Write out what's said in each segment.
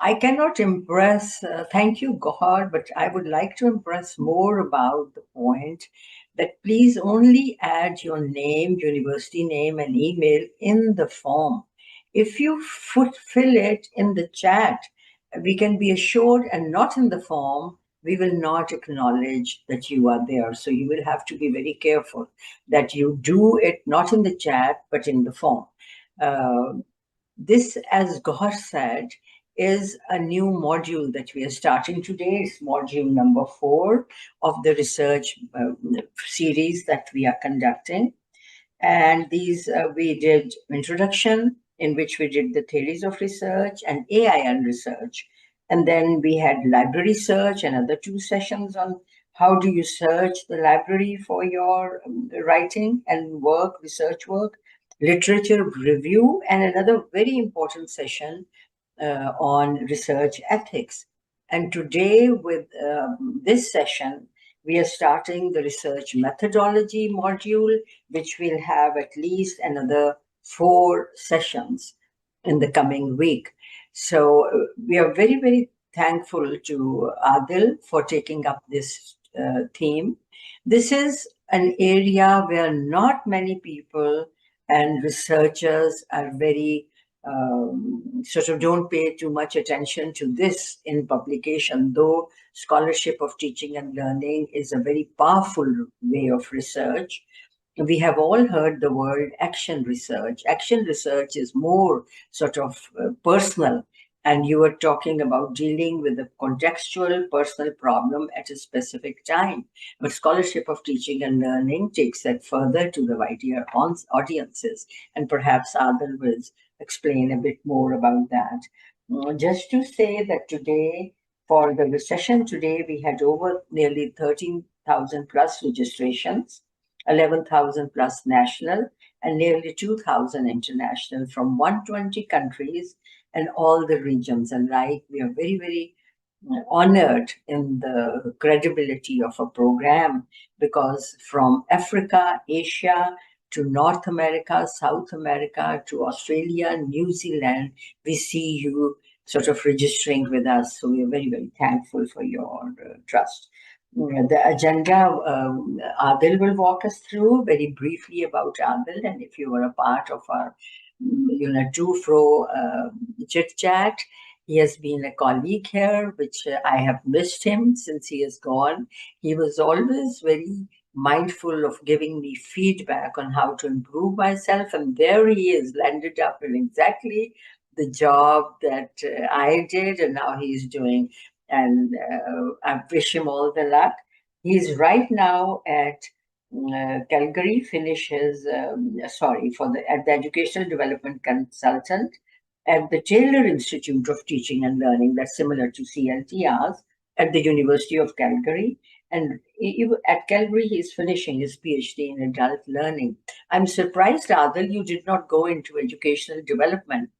I cannot impress, thank you, God, but I would like to impress more about the point that please only add your name, university name, and email in the form. If you fill it in the chat, we can be assured, and not in the form, we will not acknowledge that you are there. So you will have to be very careful that you do it not in the chat, but in the form. Uh, this, as Gaur said, is a new module that we are starting today. It's module number 4 of the research series that we are conducting. And these, we did introduction, in which we did the theories of research and AI and research. And then we had library search, another 2 sessions on how do you search the library for your writing and work, research work, literature review, and another very important session on research ethics. And today, with this session, we are starting the research methodology module, which will have at least another 4 sessions in the coming week. So we are very, very thankful to Adil for taking up this theme. This is an area where not many people and researchers are very sort of don't pay too much attention to this in publication, though scholarship of teaching and learning is a very powerful way of research. We have all heard the word action research. Action research is more sort of personal, and you are talking about dealing with a contextual personal problem at a specific time. But scholarship of teaching and learning takes that further to the wider audiences, and perhaps Adil will explain a bit more about that. Just to say that today, for the session today, we had over nearly 13,000 plus registrations, 11,000 plus national, and nearly 2,000 international from 120 countries and all the regions. And we are very, very honored in the credibility of a program, because from Africa, Asia, to North America, South America, to Australia, New Zealand, we see you sort of registering with us. So we are very, very thankful for your trust. The agenda, Adil will walk us through very briefly about Adil. And if you were a part of our, to-fro chit chat, he has been a colleague here, which I have missed him since he is gone. He was always very mindful of giving me feedback on how to improve myself. And there he is, landed up in exactly the job that I did, and now he's doing. And I wish him all the luck. He's right now at Calgary, finishes, at the Educational Development Consultant at the Taylor Institute of Teaching and Learning, that's similar to CLTRs, at the University of Calgary. And at Calgary, he's finishing his PhD in adult learning. I'm surprised, Adil, you did not go into educational development.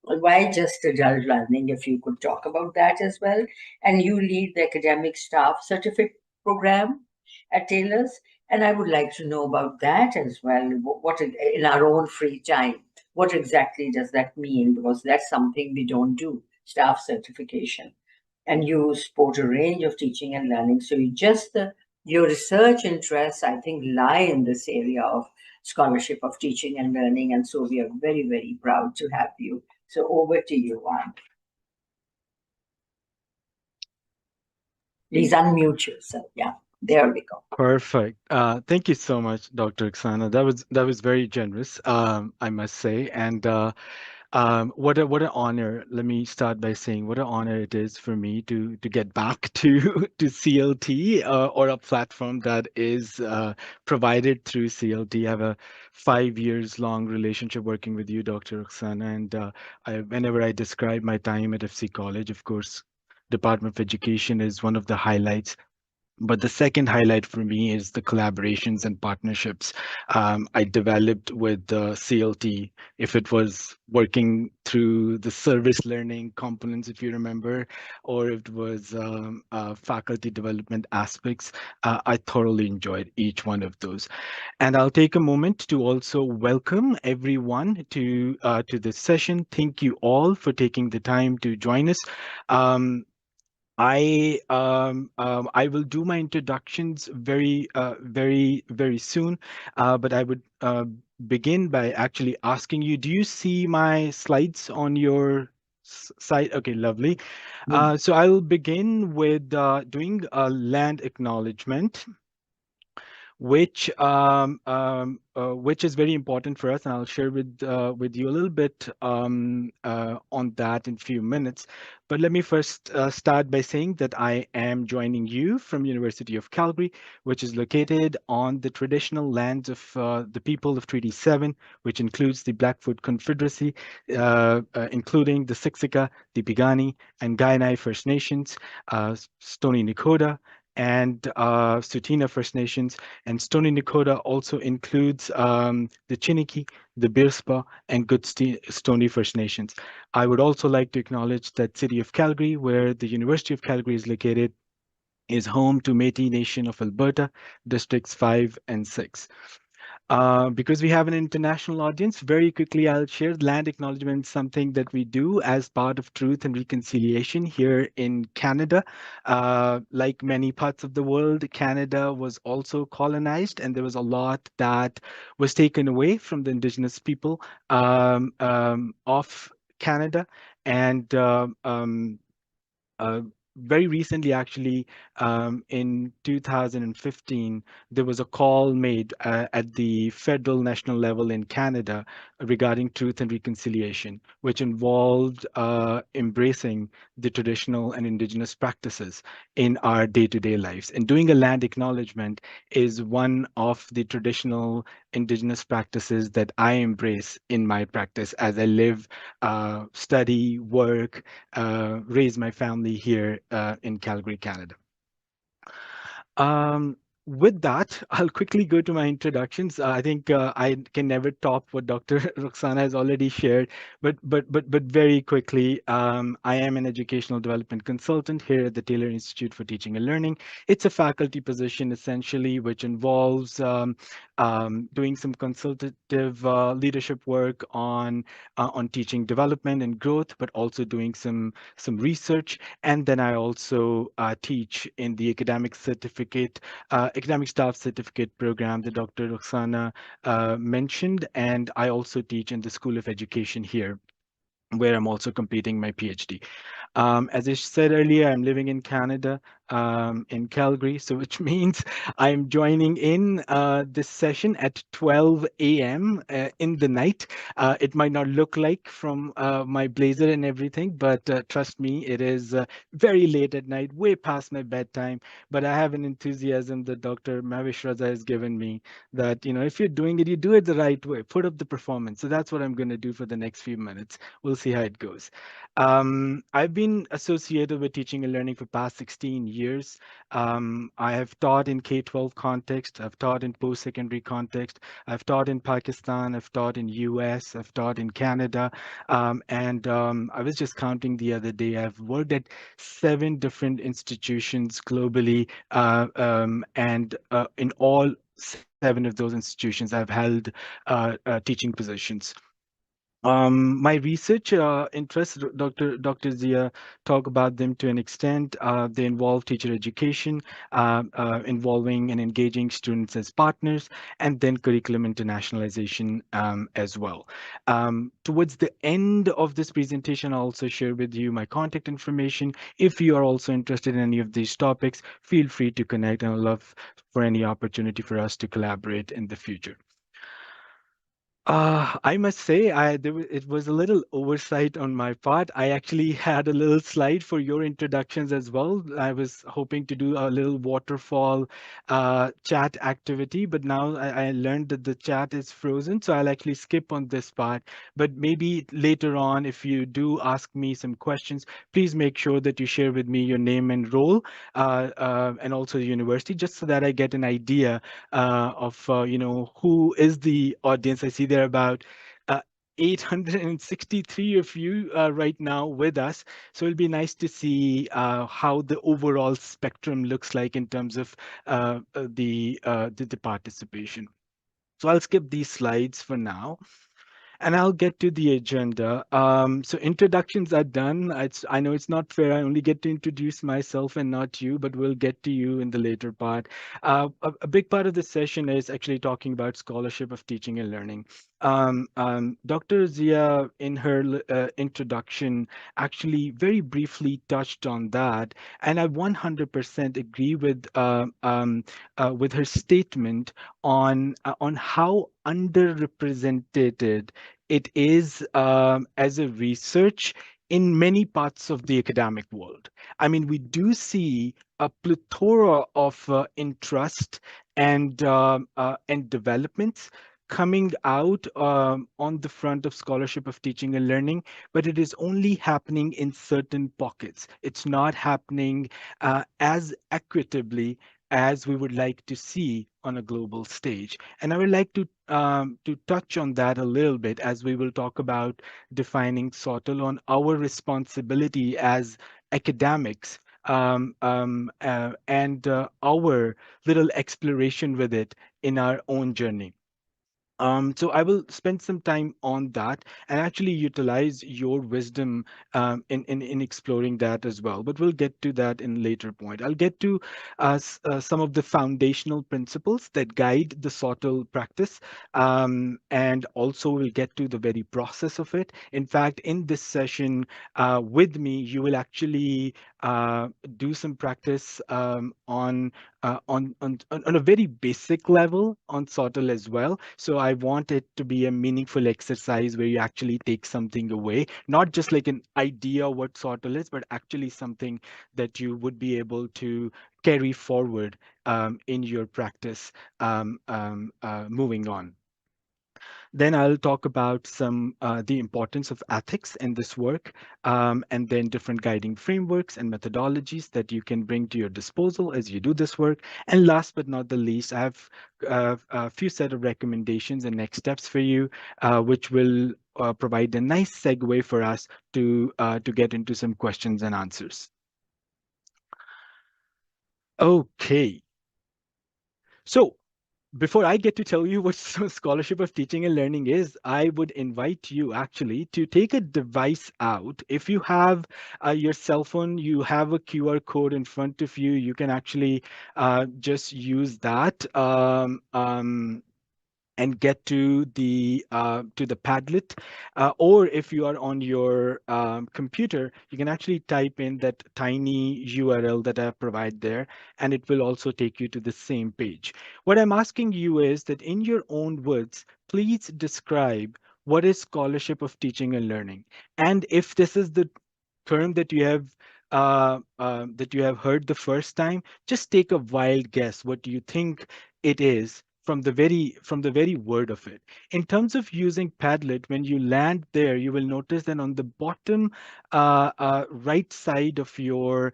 Why just adult learning, if you could talk about that as well? And you lead the academic staff certificate program at Taylor's, and I would like to know about that as well. What in our own free time, what exactly does that mean? Because that's something we don't do, staff certification. And you support a range of teaching and learning. So your research interests, I think, lie in this area of scholarship of teaching and learning. And so we are very, very proud to have you. So over to you, Juan. Please unmute yourself. Yeah, there we go. Perfect. Thank you so much, Dr. Oksana. That was very generous, I must say. And what an honor. Let me start by saying what an honor it is for me to get back to CLT, or a platform that is provided through CLT. I have a 5 years long relationship working with you, Dr. Oksana, and whenever I describe my time at FC College, of course, Department of Education is one of the highlights But the second highlight for me is the collaborations and partnerships I developed with the CLT. If it was working through the service learning components, if you remember, or if it was faculty development aspects, I thoroughly enjoyed each one of those. And I'll take a moment to also welcome everyone to this session. Thank you all for taking the time to join us. Um, I will do my introductions very soon, but I would begin by actually asking you, do you see my slides on your site? Okay, lovely. So I'll begin with doing a land acknowledgement, which is very important for us, and I'll share with you a little bit on that in a few minutes. But let me first start by saying that I am joining you from University of Calgary, which is located on the traditional lands of the people of Treaty 7, which includes the Blackfoot Confederacy, including the Siksika, the Piikani, and Kainai First Nations, Stoney Nakoda, and Tsuut'ina First Nations. And Stoney Nakoda also includes the Chiniki, the Bearspaw, and Stony First Nations. I would also like to acknowledge that City of Calgary, where the University of Calgary is located, is home to Métis Nation of Alberta, Districts 5 and 6. Because we have an international audience, very quickly I'll share land acknowledgement, something that we do as part of Truth and Reconciliation here in Canada. Like many parts of the world, Canada was also colonized, and there was a lot that was taken away from the Indigenous people of Canada. And uh, very recently, actually, in 2015, there was a call made at the federal national level in Canada regarding truth and reconciliation, which involved embracing the traditional and indigenous practices in our day-to-day lives. And doing a land acknowledgement is one of the traditional indigenous practices that I embrace in my practice as I live, study, work, raise my family here in Calgary, Canada. Um, with that, I'll quickly go to my introductions. I think I can never top what Dr. Roxana has already shared, but very quickly, I am an educational development consultant here at the Taylor Institute for Teaching and Learning. It's a faculty position essentially, which involves doing some consultative leadership work on teaching development and growth, but also doing some research. And then I also teach in the academic staff certificate program that Dr. Roxana mentioned. And I also teach in the School of Education here, where I'm also completing my PhD. As I said earlier, I'm living in Canada, in Calgary, so which means I'm joining in this session at 12 a.m. In the night. It might not look like from my blazer and everything, but trust me, it is very late at night, way past my bedtime. But I have an enthusiasm that Dr. Mavish Raza has given me that, if you're doing it, you do it the right way, put up the performance. So that's what I'm going to do for the next few minutes. We'll see how it goes. I've been associated with teaching and learning for past 16 years. I have taught in K-12 context. I've taught in post-secondary context. I've taught in Pakistan. I've taught in US. I've taught in Canada. And I was just counting the other day. I've worked at 7 different institutions globally, and in all 7 of those institutions, I've held teaching positions. My research interests, Dr. Zia talk about them to an extent. They involve teacher education, involving and engaging students as partners, and then curriculum internationalization as well. Towards the end of this presentation, I'll also share with you my contact information. If you are also interested in any of these topics, feel free to connect, and I'd love for any opportunity for us to collaborate in the future. I must say, it was a little oversight on my part. I actually had a little slide for your introductions as well. I was hoping to do a little waterfall chat activity, but now I learned that the chat is frozen, so I'll actually skip on this part. But maybe later on, if you do ask me some questions, please make sure that you share with me your name and role, and also the university, just so that I get an idea of who is the audience. I see there are about uh, 863 of you right now with us. So it'll be nice to see how the overall spectrum looks like in terms of the participation. So I'll skip these slides for now. And I'll get to the agenda. So introductions are done. I know it's not fair. I only get to introduce myself and not you, but we'll get to you in the later part. A big part of the session is actually talking about scholarship of teaching and learning. Dr. Zia, in her introduction, actually very briefly touched on that, and I 100% agree with her statement on how underrepresented it is as a research in many parts of the academic world. I mean, we do see a plethora of interest and developments coming out on the front of scholarship of teaching and learning, but it is only happening in certain pockets. It's not happening as equitably as we would like to see on a global stage. And I would like to touch on that a little bit as we will talk about defining SoTL on our responsibility as academics, and our little exploration with it in our own journey. So I will spend some time on that and actually utilize your wisdom in exploring that as well. But we'll get to that in later point. I'll get to some of the foundational principles that guide the SoTL practice, and also we'll get to the very process of it. In fact, in this session with me, you will actually do some practice on a very basic level on SoTL as well. So I want it to be a meaningful exercise where you actually take something away, not just like an idea what SoTL is, but actually something that you would be able to carry forward in your practice moving on. Then I'll talk about some the importance of ethics in this work, and then different guiding frameworks and methodologies that you can bring to your disposal as you do this work. And last but not the least, I have a few set of recommendations and next steps for you, which will provide a nice segue for us to get into some questions and answers. Okay, so before I get to tell you what scholarship of teaching and learning is, I would invite you actually to take a device out. If you have your cell phone, you have a QR code in front of you, you can actually just use that. And get to the Padlet, or if you are on your computer, you can actually type in that tiny URL that I provide there, and it will also take you to the same page. What I'm asking you is that in your own words, please describe what is scholarship of teaching and learning, and if this is the term that you have heard the first time, just take a wild guess. What do you think it is from the very word of it? In terms of using Padlet, when you land there, you will notice that on the bottom right side of your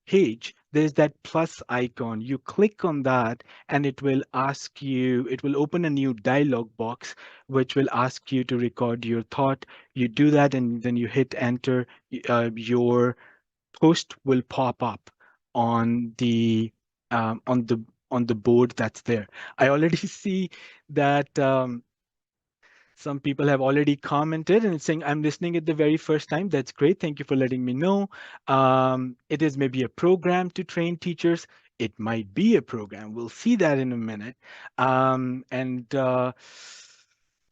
page, there's that plus icon. You click on that, and it will open a new dialog box, which will ask you to record your thought. You do that, and then you hit enter. Your post will pop up on the um, on the on the board that's there. I already see that some people have already commented and saying, I'm listening it the very first time. That's great. Thank you for letting me know. It is maybe a program to train teachers. It might be a program. We'll see that in a minute. And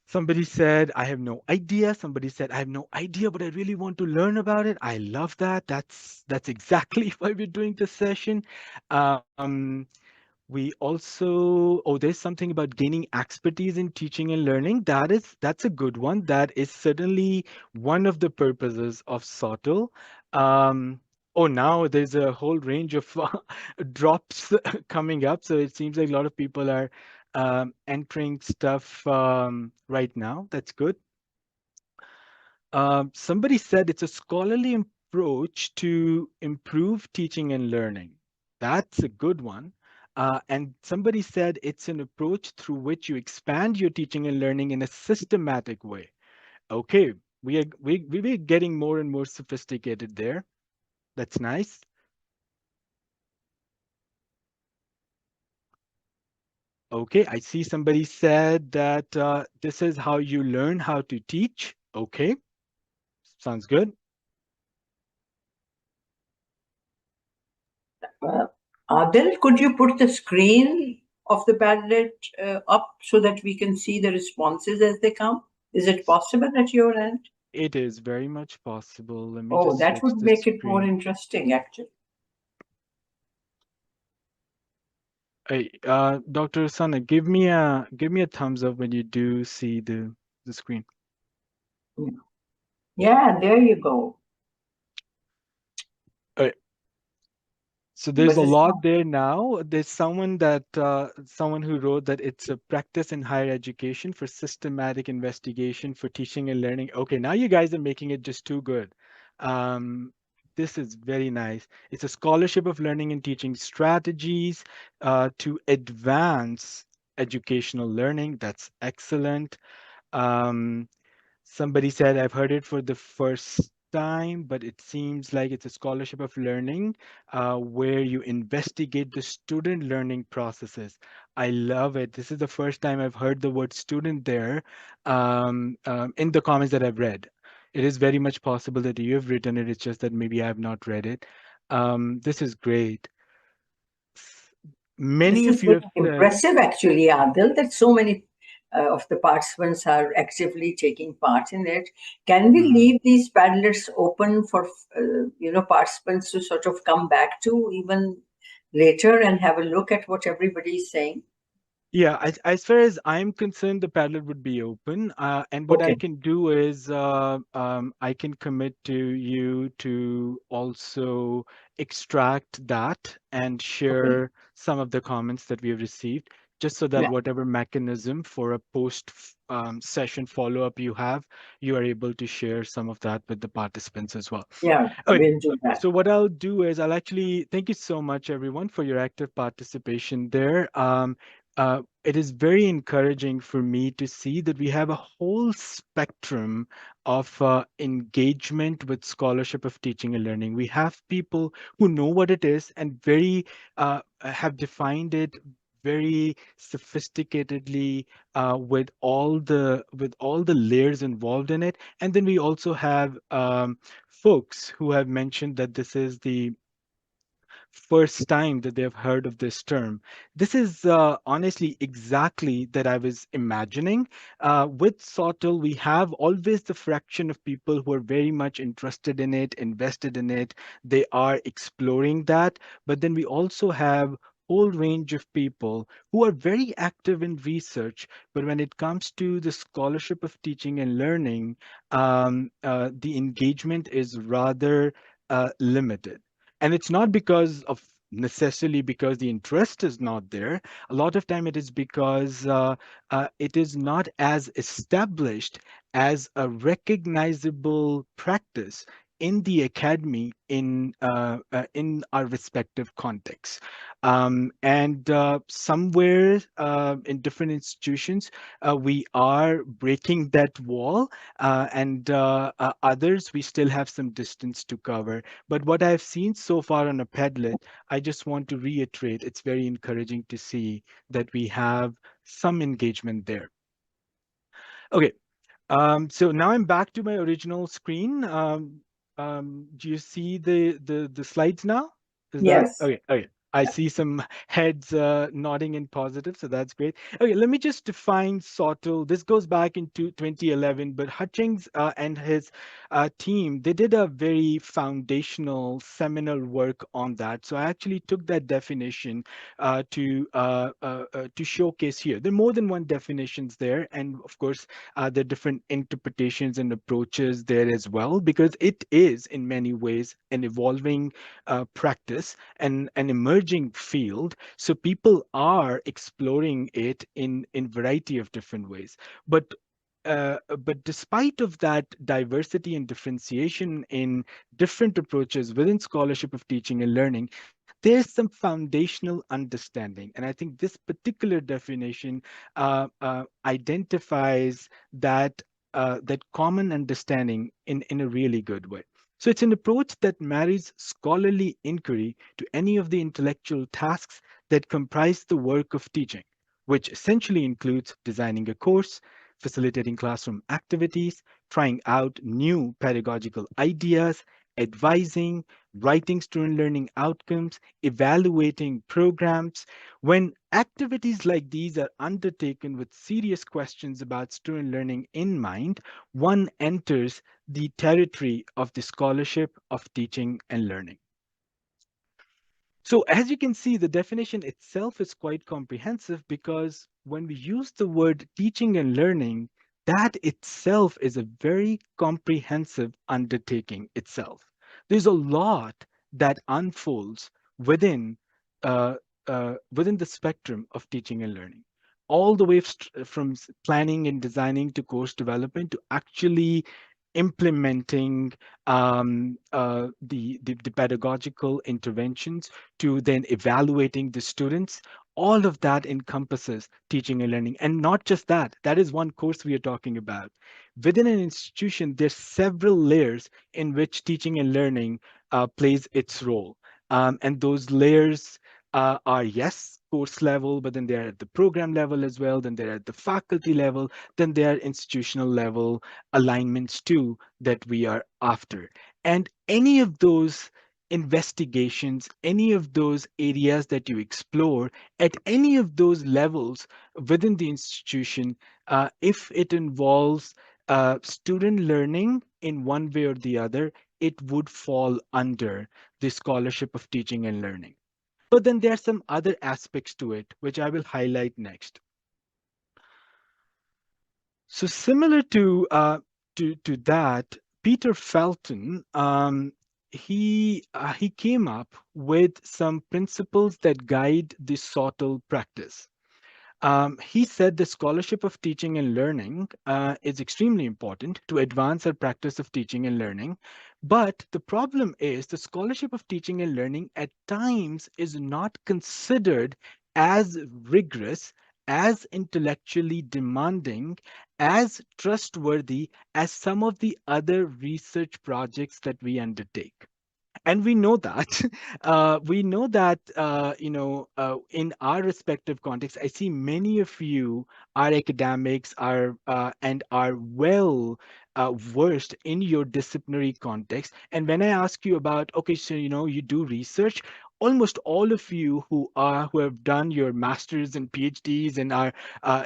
Somebody said, I have no idea. Somebody said, I have no idea, but I really want to learn about it. I love that. That's exactly why we're doing this session. Um, We also, oh, there's something about gaining expertise in teaching and learning. That's a good one. That is certainly one of the purposes of SoTL. Um, oh, now there's a whole range of drops coming up. So it seems like a lot of people are entering stuff right now. That's good. Somebody said it's a scholarly approach to improve teaching and learning. That's a good one. And somebody said it's an approach through which you expand your teaching and learning in a systematic way. Okay, we're getting more and more sophisticated there. That's nice. Okay, I see somebody said that this is how you learn how to teach. Okay, sounds good. Uh, Adil, could you put the screen of the Padlet up so that we can see the responses as they come? Is it possible at your end? It is very much possible. Let me Oh, just that switch would the make it more screen. interesting, actually. Hey, Dr. Sana, give me a thumbs up when you do see the screen. Yeah, there you go. All right. So there's But a it's lot not, there now. There's someone who wrote that it's a practice in higher education for systematic investigation for teaching and learning. Okay, now you guys are making it just too good. Um, this is very nice. It's a scholarship of learning and teaching strategies to advance educational learning. That's excellent. Um, Somebody said, I've heard it for the first time, but it seems like it's a scholarship of learning where you investigate the student learning processes. I love it. This is the first time I've heard the word student there in the comments that I've read. It is very much possible that you have written it. It's just that maybe I have not read it. This is great. this Many is of you very have said, impressive, actually, Adil, that so many of the participants are actively taking part in it. Can we mhm. leave these Padlets open for participants to sort of come back to even later and have a look at what everybody is saying? Yeah, as far as I'm concerned, the Padlet would be open. And what I Okay, can do is I can commit to you to also extract that and okay, share some of the comments that we have received, just so that yeah, whatever mechanism for a post session follow-up you have, you are able to share some of that with the participants as well. yeah, Okay, we'll do that. so what I'll do is I'll actually thank you so much, everyone, for your active participation there. It is very encouraging for me to see that we have a whole spectrum of engagement with scholarship of teaching and learning. We have people who know what it is and very have defined it very sophisticatedly with all the layers involved in it. And then we also have folks who have mentioned that this is the first time that they've heard of this term. This is honestly exactly that I was imagining. With SOTL, we have always the fraction of people who are very much interested in it, invested in it. They are exploring that. But then we also have whole range of people who are very active in research, but when it comes to the scholarship of teaching and learning, the engagement is rather limited. And it's not because of necessarily because the interest is not there. A lot of time it is because it is not as established as a recognizable practice in the academy in our respective contexts. And somewhere in different institutions, we are breaking that wall, and others we still have some distance to cover. But what I've seen so far on a Padlet, I just want to reiterate, it's very encouraging to see that we have some engagement there. Okay, so now I'm back to my original screen. Do you see the slides now? Is that Yes. okay? Okay. I see some heads nodding in positive, so that's great. Okay, let me just define SoTL. This goes back into 2011, but Hutchings and his team, they did a very foundational seminal work on that. So I actually took that definition to showcase here. There are more than one definitions there, and of course, there are different interpretations and approaches there as well, because it is in many ways an evolving practice and an emerging field. So people are exploring it in variety of different ways. But despite of that diversity and differentiation in different approaches within scholarship of teaching and learning, there's some foundational understanding. And I think this particular definition identifies that common understanding in a really good way. So it's an approach that marries scholarly inquiry to any of the intellectual tasks that comprise the work of teaching, which essentially includes designing a course, facilitating classroom activities, trying out new pedagogical ideas, advising, writing student learning outcomes, evaluating programs. When activities like these are undertaken with serious questions about student learning in mind, one enters the territory of the scholarship of teaching and learning. So, as you can see, the definition itself is quite comprehensive because when we use the word teaching and learning, that itself is a very comprehensive undertaking itself. There's a lot that unfolds within within the spectrum of teaching and learning, all the way from planning and designing to course development to actually implementing the pedagogical interventions to then evaluating the students. All of that encompasses teaching and learning. And not just that, that is one course we are talking about. Within an institution, there's several layers in which teaching and learning plays its role. And those layers are, yes, course level, but then they're at the program level as well, then they're at the faculty level, then they're institutional level alignments too that we are after. And any of those investigations, any of those areas that you explore at any of those levels within the institution, if it involves student learning in one way or the other, it would fall under the scholarship of teaching and learning. But then there are some other aspects to it, which I will highlight next. So similar to that, Peter Felton, he came up with some principles that guide the SoTL practice. He said the scholarship of teaching and learning is extremely important to advance our practice of teaching and learning. But the problem is the scholarship of teaching and learning at times is not considered as rigorous, as intellectually demanding, as trustworthy as some of the other research projects that we undertake. And we know that in our respective contexts, I see many of you are academics, are and are well versed in your disciplinary context. And when I ask you about, okay, so you do research, almost all of you who have done your masters and PhDs and are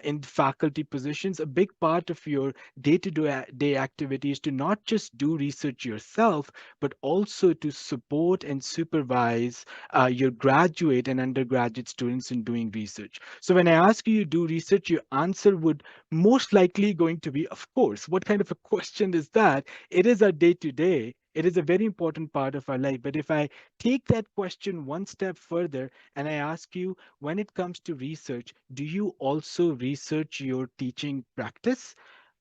in faculty positions, a big part of your day activity is to not just do research yourself, but also to support and supervise your graduate and undergraduate students in doing research. So when I ask you to do research, your answer would most likely going to be, of course. What kind of a question is that? It is our day to day. It is a very important part of our life. But if I take that question one step further and I ask you, when it comes to research, do you also research your teaching practice?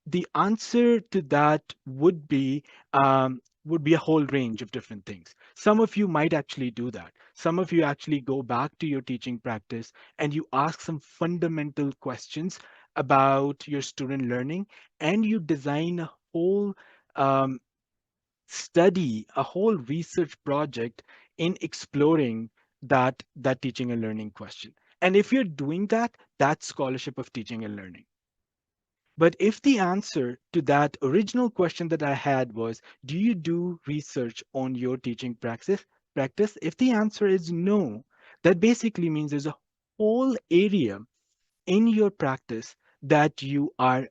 The answer to that would be a whole range of different things. Some of you might actually do that. Some of you actually go back to your teaching practice and you ask some fundamental questions about your student learning, and you design a whole um, study, a whole research project in exploring that teaching and learning question. And if you're doing that, that's scholarship of teaching and learning. But if the answer to that original question that I had was, do you do research on your teaching practice? If the answer is no, That basically means there's a whole area in your practice that you are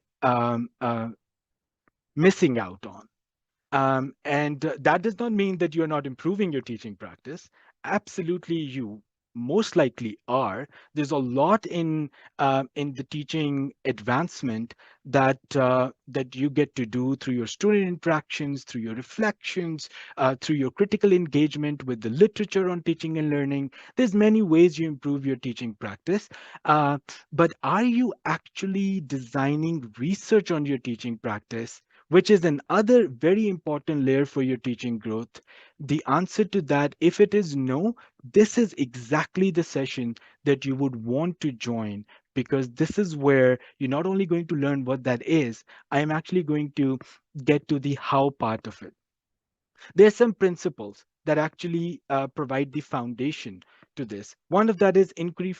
missing out on. And that does not mean that you're not improving your teaching practice. Absolutely, you most likely are. There's a lot in the teaching advancement that you get to do through your student interactions, through your reflections, through your critical engagement with the literature on teaching and learning. There's many ways you improve your teaching practice. Uh, but are you actually designing research on your teaching practice, which is another very important layer for your teaching growth? The answer to that, if it is no, this is exactly the session that you would want to join, because this is where you're not only going to learn what that is, I am actually going to get to the how part of it. There's some principles that actually provide the foundation to this. One of that is inquiry is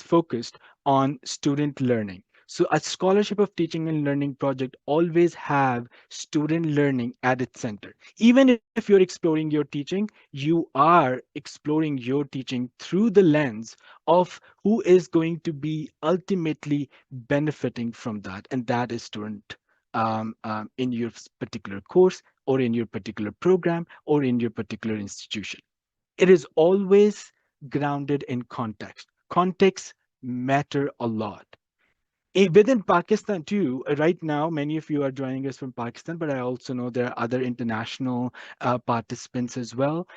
focused on student learning. So a scholarship of teaching and learning project always have student learning at its center. Even if you're exploring your teaching, you are exploring your teaching through the lens of who is going to be ultimately benefiting from that, and that is student in your particular course or in your particular program or in your particular institution. It is always grounded in context. Context matter a lot. Within Pakistan too, right now, many of you are joining us from Pakistan, but I also know there are other international participants as well.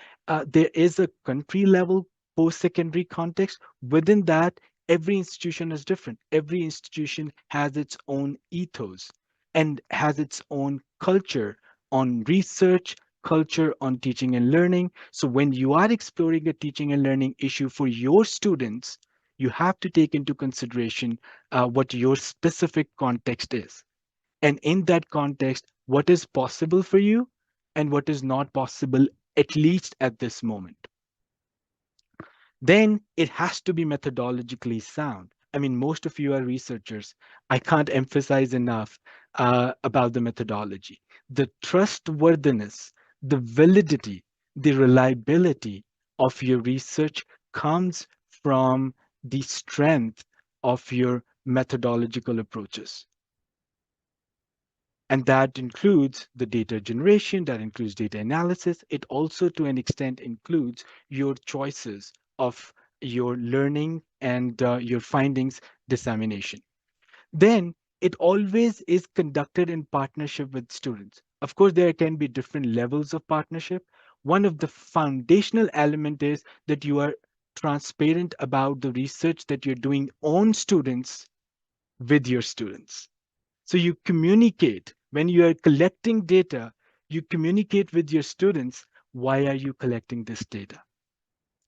There is a country level post-secondary context. Within that, every institution is different. Every institution has its own ethos and has its own culture on research, culture on teaching and learning. So when you are exploring a teaching and learning issue for your students, you have to take into consideration what your specific context is. And in that context, what is possible for you and what is not possible, at least at this moment. Then it has to be methodologically sound. I mean, most of you are researchers. I can't emphasize enough about the methodology. The trustworthiness, the validity, the reliability of your research comes from the strength of your methodological approaches. And that includes the data generation, that includes data analysis. It also, to an extent, includes your choices of your learning and your findings dissemination. Then it always is conducted in partnership with students. Of course, there can be different levels of partnership. One of the foundational element is that you are transparent about the research that you're doing on students with your students. So you communicate when you are collecting data, you communicate with your students, why are you collecting this data?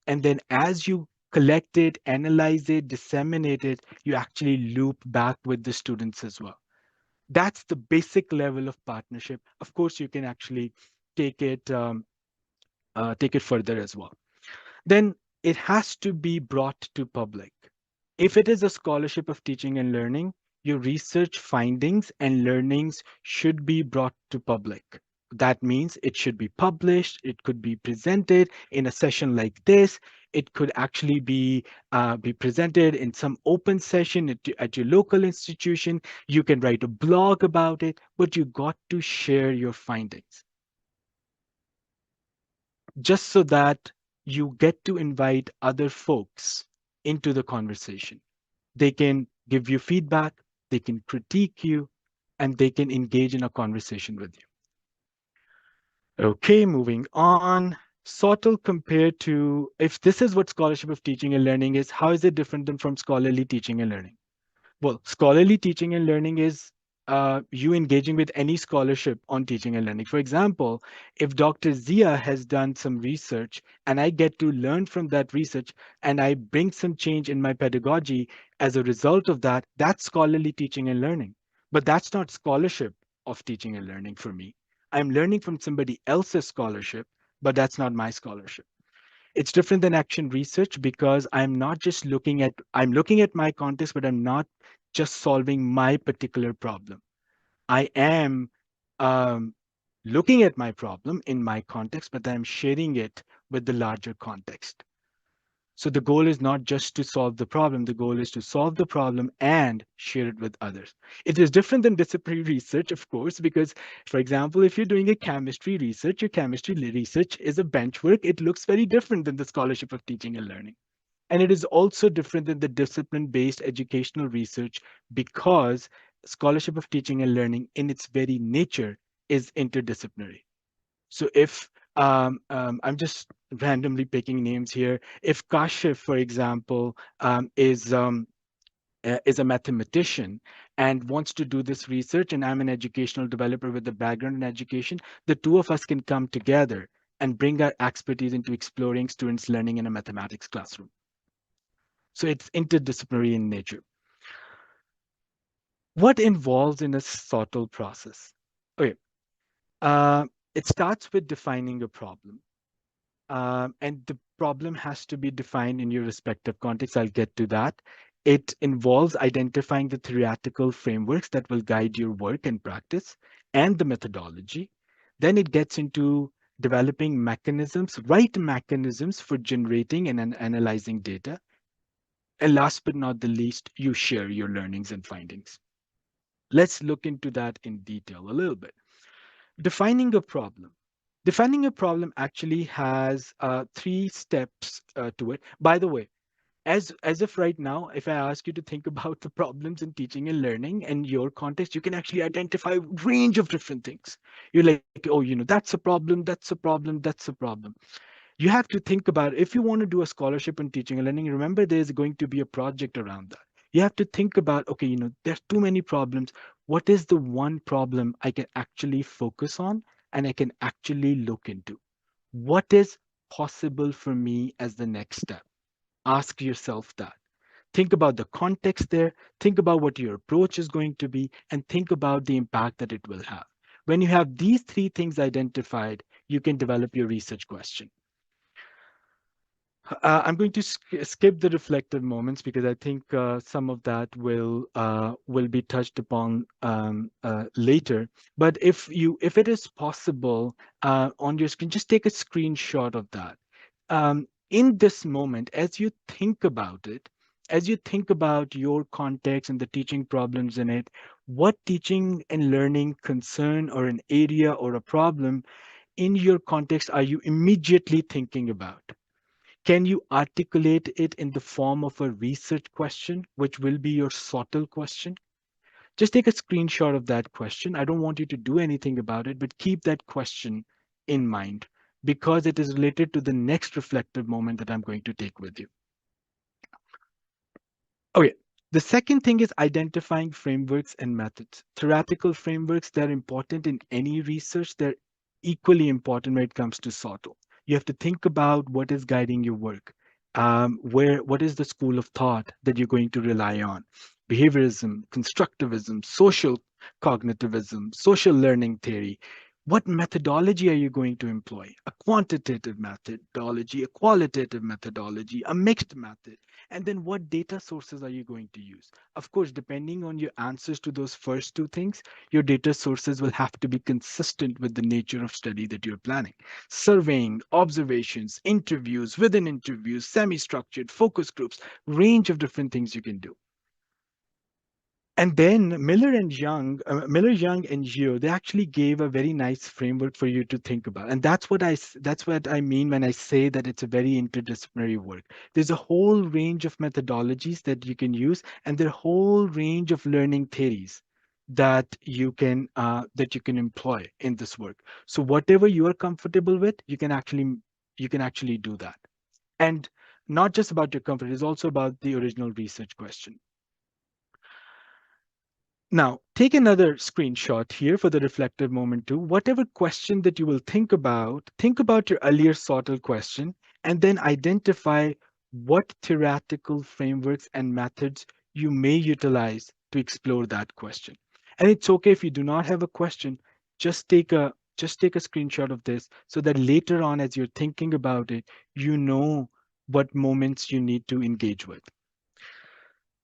And then as you collect it, analyze it, disseminate it, you actually loop back with the students as well. That's the basic level of partnership. Of course, you can actually take it take it further as well. Then it has to be brought to public. If it is a scholarship of teaching and learning, your research findings and learnings should be brought to public. That means it should be published, it could be presented in a session like this, it could actually be presented in some open session at your local institution. You can write a blog about it, but you got to share your findings just so that you get to invite other folks into the conversation. They can give you feedback, they can critique you, and they can engage in a conversation with you. Okay, moving on. SoTL compared to, if this is what scholarship of teaching and learning is, how is it different than from scholarly teaching and learning? Well, scholarly teaching and learning is you engaging with any scholarship on teaching and learning. For example, if Dr. Zia has done some research and I get to learn from that research and I bring some change in my pedagogy as a result of that, that's scholarly teaching and learning. But that's not scholarship of teaching and learning for me. I'm learning from somebody else's scholarship, but that's not my scholarship. It's different than action research because I'm looking at my context, but I'm not just solving my particular problem. I am um, looking at my problem in my context, but I'm sharing it with the larger context. So the goal is not just to solve the problem, the goal is to solve the problem and share it with others. It is different than disciplinary research, of course, because, for example, if you're doing a chemistry research, your chemistry research is a bench work. It looks very different than the scholarship of teaching and learning. And it is also different than the discipline based educational research because scholarship of teaching and learning, in its very nature, is interdisciplinary. So if I'm just randomly picking names here, if Kashif, for example, is a mathematician and wants to do this research, and I'm an educational developer with a background in education, the two of us can come together and bring our expertise into exploring students' learning in a mathematics classroom. So it's interdisciplinary in nature. What involves in a SoTL process? Okay, uh, it starts with defining a problem. And the problem has to be defined in your respective context. I'll get to that. It involves identifying the theoretical frameworks that will guide your work and practice and the methodology. Then it gets into developing mechanisms, right mechanisms for generating and analyzing data. And last but not the least, you share your learnings and findings. Let's look into that in detail a little bit. Defining a problem. Defining a problem actually has three steps to it. By the way, as of right now, if I ask you to think about the problems in teaching and learning and your context, you can actually identify a range of different things. You're like, oh, that's a problem, that's a problem, that's a problem. You have to think about if you want to do a scholarship in teaching and learning, remember there's going to be a project around that. You have to think about, okay, there's too many problems. What is the one problem I can actually focus on and I can actually look into? What is possible for me as the next step? Ask yourself that. Think about the context there, think about what your approach is going to be, and think about the impact that it will have. When you have these three things identified, you can develop your research question. I'm going to skip the reflective moments because I think some of that will be touched upon later. But if it is possible on your screen, just take a screenshot of that. In this moment, as you think about your context and the teaching problems in it, what teaching and learning concern or an area or a problem in your context are you immediately thinking about? Can you articulate it in the form of a research question, which will be your SoTL question? Just take a screenshot of that question. I don't want you to do anything about it, but keep that question in mind because it is related to the next reflective moment that I'm going to take with you. Okay. The second thing is identifying frameworks and methods. Theoretical frameworks, they're important in any research. They're equally important when it comes to SoTL. You have to think about what is guiding your work. What is the school of thought that you're going to rely on? Behaviorism, constructivism, social cognitivism, social learning theory. What methodology are you going to employ? A quantitative methodology, a qualitative methodology, a mixed method? And then what data sources are you going to use? Of course, depending on your answers to those first two things, your data sources will have to be consistent with the nature of study that you're planning. Surveying, observations, interviews, within interviews, semi-structured, focus groups, range of different things you can do. And then Miller, Young, and Geo, they actually gave a very nice framework for you to think about, and that's what I mean when I say that it's a very interdisciplinary work. There's a whole range of methodologies that you can use, and there are a whole range of learning theories that you can employ in this work. So whatever you are comfortable with, you can actually do that. And not just about your comfort, it's also about the original research question. Now, take another screenshot here for the reflective moment too. Whatever question that you will think about your earlier SoTL question, and then identify what theoretical frameworks and methods you may utilize to explore that question. And it's okay if you do not have a question, just take a screenshot of this so that later on as you're thinking about it, you know what moments you need to engage with.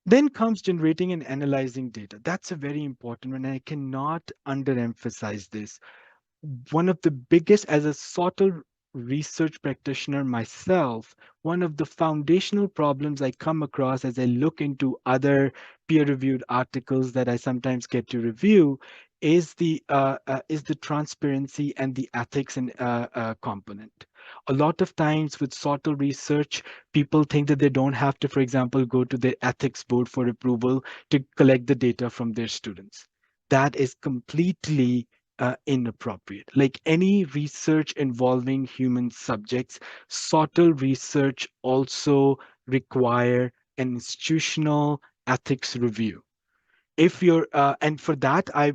Then comes generating and analyzing data. That's a very important one. And I cannot underemphasize this. One of the biggest, as a SoTL research practitioner myself, one of the foundational problems I come across as I look into other peer-reviewed articles that I sometimes get to review is the transparency and the ethics and component. A lot of times with SoTL research, people think that they don't have to, for example, go to the ethics board for approval to collect the data from their students. That is completely inappropriate. Like any research involving human subjects, SoTL research also require an institutional ethics review. If you're and for that I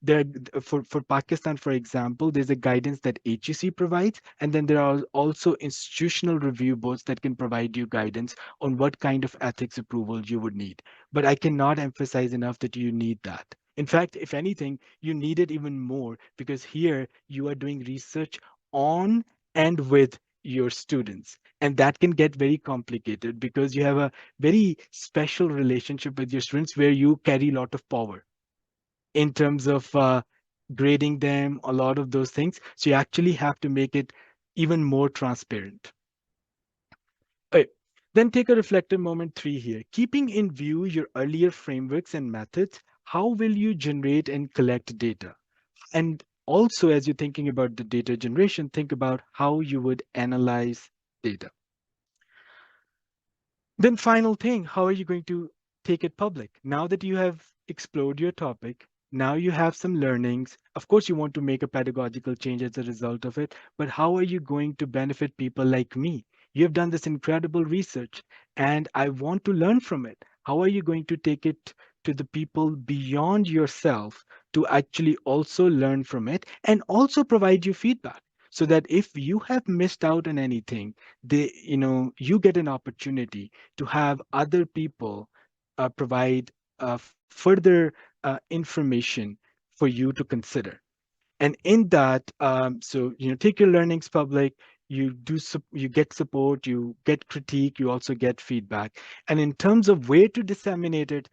there for Pakistan, for example, there's a guidance that HEC provides, and then there are also institutional review boards that can provide you guidance on what kind of ethics approval you would need. But I cannot emphasize enough that you need that. In fact, if anything, you need it even more, because here you are doing research on and with your students, and that can get very complicated because you have a very special relationship with your students where you carry a lot of power in terms of grading them, a lot of those things. So you actually have to make it even more transparent. Okay. Then take a reflective moment three here. Keeping in view your earlier frameworks and methods, how will you generate and collect data? And also, as you're thinking about the data generation, think about how you would analyze data. Then final thing, how are you going to take it public? Now that you have explored your topic, now you have some learnings. Of course, you want to make a pedagogical change as a result of it, but how are you going to benefit people like me? You have done this incredible research, and I want to learn from it. How are you going to take it to the people beyond yourself to actually also learn from it and also provide you feedback? So that if you have missed out on anything, you get an opportunity to have other people provide further information for you to consider. And in that, take your learnings public. You get support, you get critique, you also get feedback. And in terms of where to disseminate it,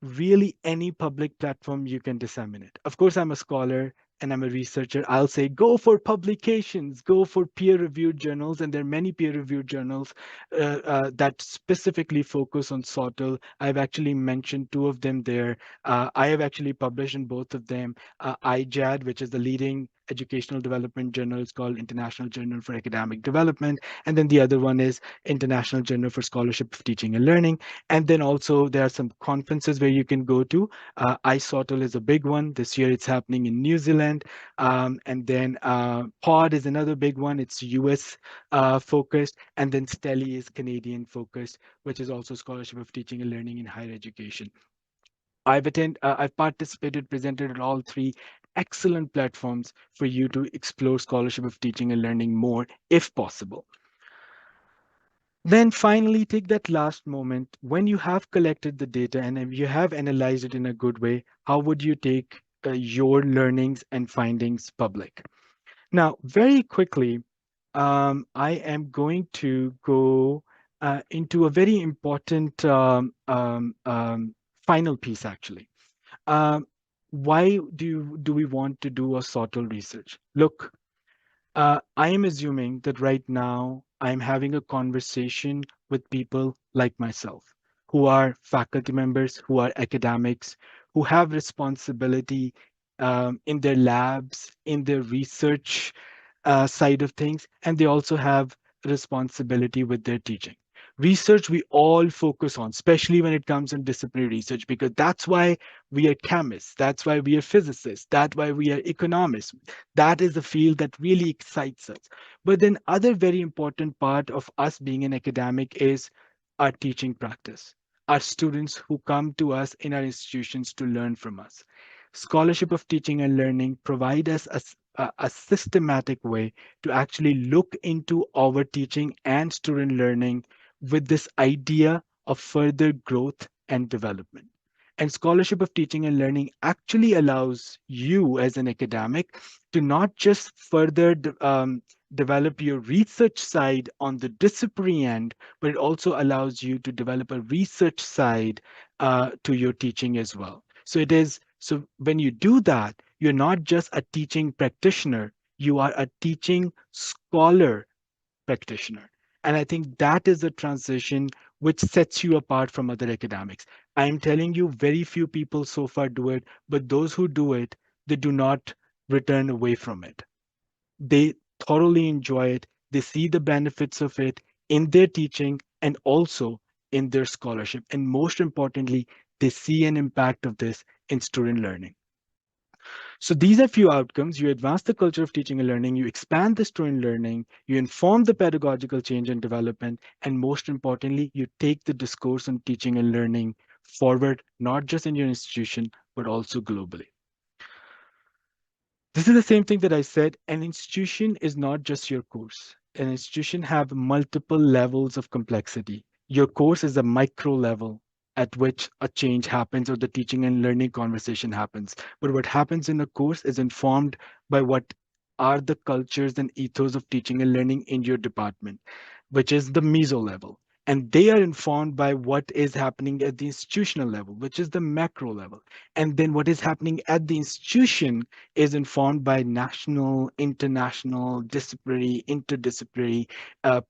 really any public platform you can disseminate. Of course, I'm a scholar and I'm a researcher. I'll say go for publications, go for peer-reviewed journals, and there are many peer-reviewed journals that specifically focus on SoTL. I've actually mentioned two of them there. I have actually published in both of them. IJAD, which is the leading educational development journal, is called International Journal for Academic Development, and then the other one is International Journal for Scholarship of Teaching and Learning. And then also there are some conferences where you can go to. iSoTL is a big one. This year it's happening in New Zealand. And then POD is another big one. It's US focused. And then STELI is Canadian focused, which is also Scholarship of Teaching and Learning in Higher Education. I've participated, presented at all three excellent platforms for you to explore scholarship of teaching and learning more if possible. Then finally, take that last moment when you have collected the data and if you have analyzed it in a good way. How would you take your learnings and findings public? Now, very quickly, I am going to go into a very important final piece, actually. Um, why do we want to do a SoTL research? Look, I am assuming that right now I'm having a conversation with people like myself, who are faculty members, who are academics, who have responsibility in their labs, in their research side of things, and they also have responsibility with their teaching. Research we all focus on, especially when it comes in disciplinary research, because that's why we are chemists, that's why we are physicists, that's why we are economists. That is the field that really excites us. But then other very important part of us being an academic is our teaching practice, our students who come to us in our institutions to learn from us. Scholarship of Teaching and Learning provide us a systematic way to actually look into our teaching and student learning with this idea of further growth and development. And Scholarship of Teaching and Learning actually allows you as an academic to not just further develop your research side on the disciplinary end, but it also allows you to develop a research side to your teaching as well. So when you do that, you're not just a teaching practitioner, You are a teaching scholar practitioner. And I think that is the transition which sets you apart from other academics. I am telling you, very few people so far do it, but those who do it, they do not return away from it. They thoroughly enjoy it. They see the benefits of it in their teaching and also in their scholarship. And most importantly, they see an impact of this in student learning. So these are few outcomes. You advance the culture of teaching and learning, you expand the student learning, you inform the pedagogical change and development, and most importantly, you take the discourse on teaching and learning forward, not just in your institution, but also globally. This is the same thing that I said. An institution is not just your course. An institution have multiple levels of complexity. Your course is a micro level at which a change happens or the teaching and learning conversation happens. But what happens in a course is informed by what are the cultures and ethos of teaching and learning in your department, which is the meso level. And they are informed by what is happening at the institutional level, which is the macro level. And then what is happening at the institution is informed by national, international, disciplinary, interdisciplinary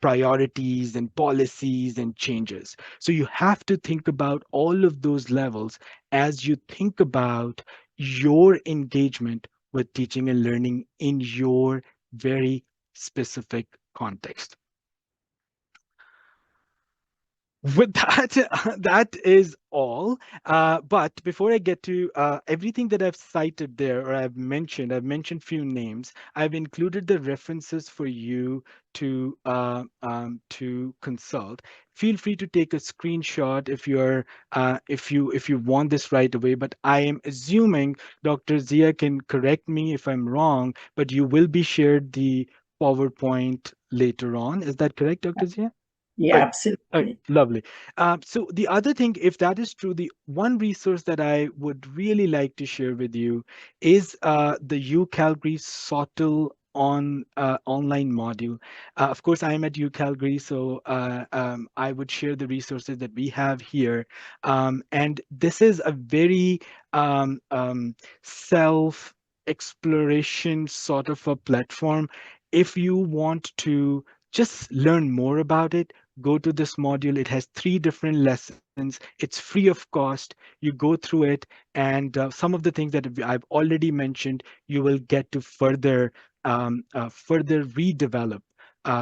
priorities and policies and changes. So you have to think about all of those levels as you think about your engagement with teaching and learning in your very specific context. With that, that is all. But before I get to everything that I've cited there or I've mentioned few names. I've included the references for you to consult. Feel free to take a screenshot if you want this right away. But I am assuming Dr. Zia can correct me if I'm wrong. But you will be shared the PowerPoint later on. Is that correct, Dr. Zia? Yeah, Right. absolutely. Lovely. So the other thing, if that is true, the one resource that I would really like to share with you is the U Calgary SoTL online module. Of course, I am at U Calgary, so I would share the resources that we have here. And this is a very self exploration sort of a platform. If you want to just learn more about it, go to this module. It has 3 different lessons. It's free of cost. You go through it, and some of the things that I've already mentioned, you will get to further redevelop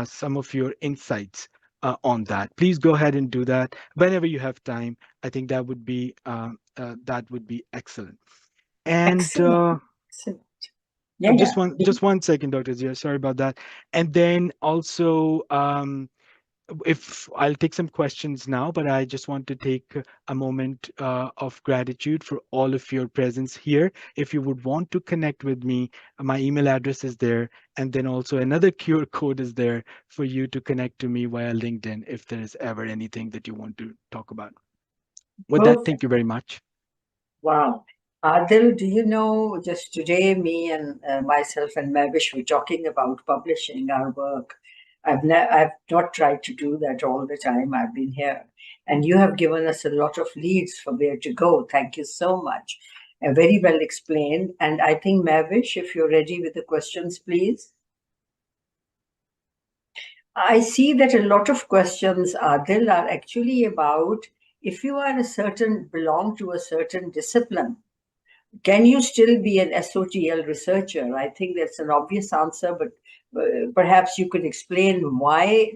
some of your insights on that. Please go ahead and do that whenever you have time. I think that would be excellent. And Excellent. Excellent. Yeah, yeah. just one second, Dr. Zia. Sorry about that. And then also, if I'll take some questions now, but I just want to take a moment of gratitude for all of your presence here. If you would want to connect with me, my email address is there. And then also another QR code is there for you to connect to me via LinkedIn if there is ever anything that you want to talk about. With that, Perfect. thank you very much. Wow. Adil, do you know, just today, me and myself and Mavish were talking about publishing our work. I've not tried to do that all the time I've been here. And you have given us a lot of leads for where to go. Thank you so much. Very well explained. And I think, Mavish, if you're ready with the questions, please. I see that a lot of questions, Adil, are actually about if you are belong to a certain discipline, can you still be an SOTL researcher? I think that's an obvious answer, but perhaps you could explain why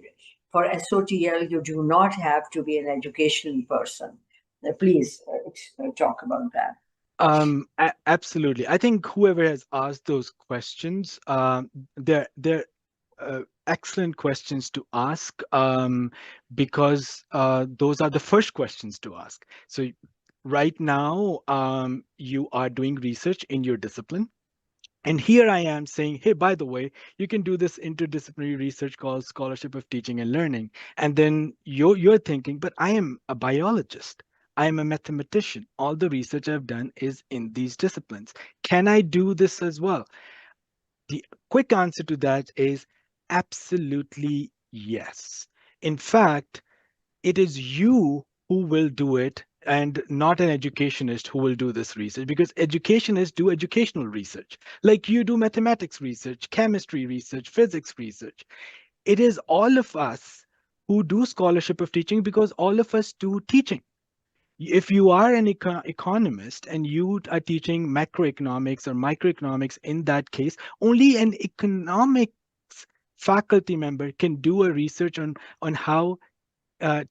for SOTL you do not have to be an educational person. Please talk about that. Absolutely. I think whoever has asked those questions, they're excellent questions to ask because those are the first questions to ask. So right now, you are doing research in your discipline. And here I am saying, hey, by the way, you can do this interdisciplinary research called Scholarship of Teaching and Learning. And then you're thinking, but I am a biologist. I am a mathematician. All the research I've done is in these disciplines. Can I do this as well? The quick answer to that is absolutely yes. In fact, it is you who will do it, and not an educationist who will do this research, because educationists do educational research, like you do mathematics research, chemistry research, physics research. It is all of us who do scholarship of teaching because all of us do teaching. If you are an economist and you are teaching macroeconomics or microeconomics, in that case, only an economics faculty member can do a research on how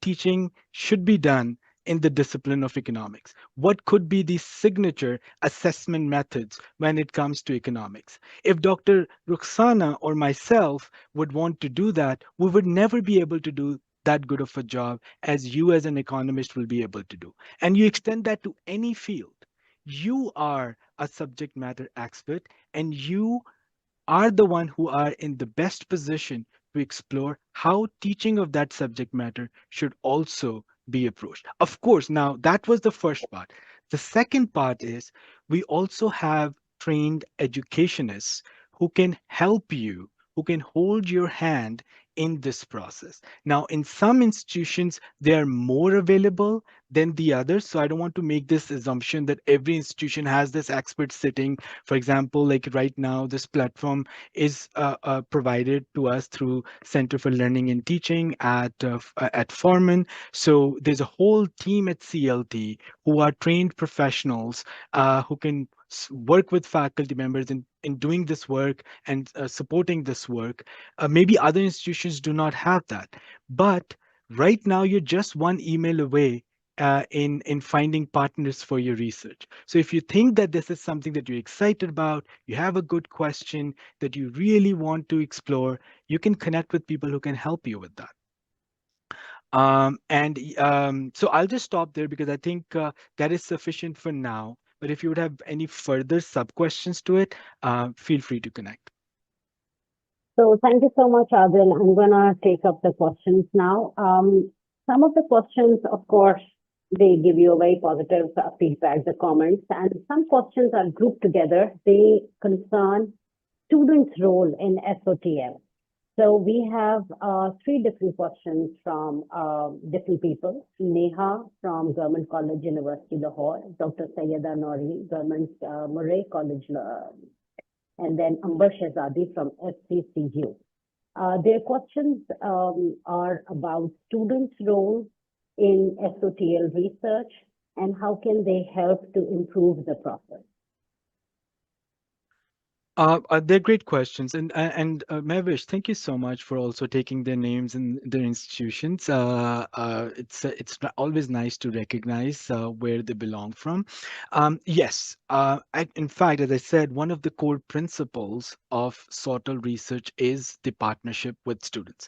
teaching should be done in the discipline of economics. What could be the signature assessment methods when it comes to economics? If Dr. Ruxana or myself would want to do that, we would never be able to do that good of a job as you, as an economist, will be able to do. And you extend that to any field. You are a subject matter expert, and you are the one who are in the best position to explore how teaching of that subject matter should also be approached. Of course, now that was the first part. The second part is we also have trained educationists who can help you, who can hold your hand in this process. Now, in some institutions, they are more available than the others. So I don't want to make this assumption that every institution has this expert sitting. For example, like right now, this platform is provided to us through Center for Learning and Teaching at Forman. So there's a whole team at CLT who are trained professionals who can work with faculty members in doing this work and supporting this work. Maybe other institutions do not have that, but right now you're just one email away in finding partners for your research. So if you think that this is something that you're excited about, you have a good question that you really want to explore, you can connect with people who can help you with that. So I'll just stop there because I think that is sufficient for now. But if you would have any further sub questions to it, feel free to connect. So thank you so much, Adil. I'm gonna take up the questions now. Some of the questions, of course, they give you a very positive feedback, the comments, and some questions are grouped together. They concern students' role in SOTL. So we have three different questions from different people. Neha from Government College, University, Lahore, Dr. Sayyeda Nouri, Government Murray College, and then Amber Shehzadi from FCCU. Their questions are about students' role in SOTL research and how can they help to improve the process. They're great questions, and Mavish, thank you so much for also taking their names and their institutions. Always nice to recognize where they belong from. Yes, in fact, as I said, one of the core principles of SoTL research is the partnership with students.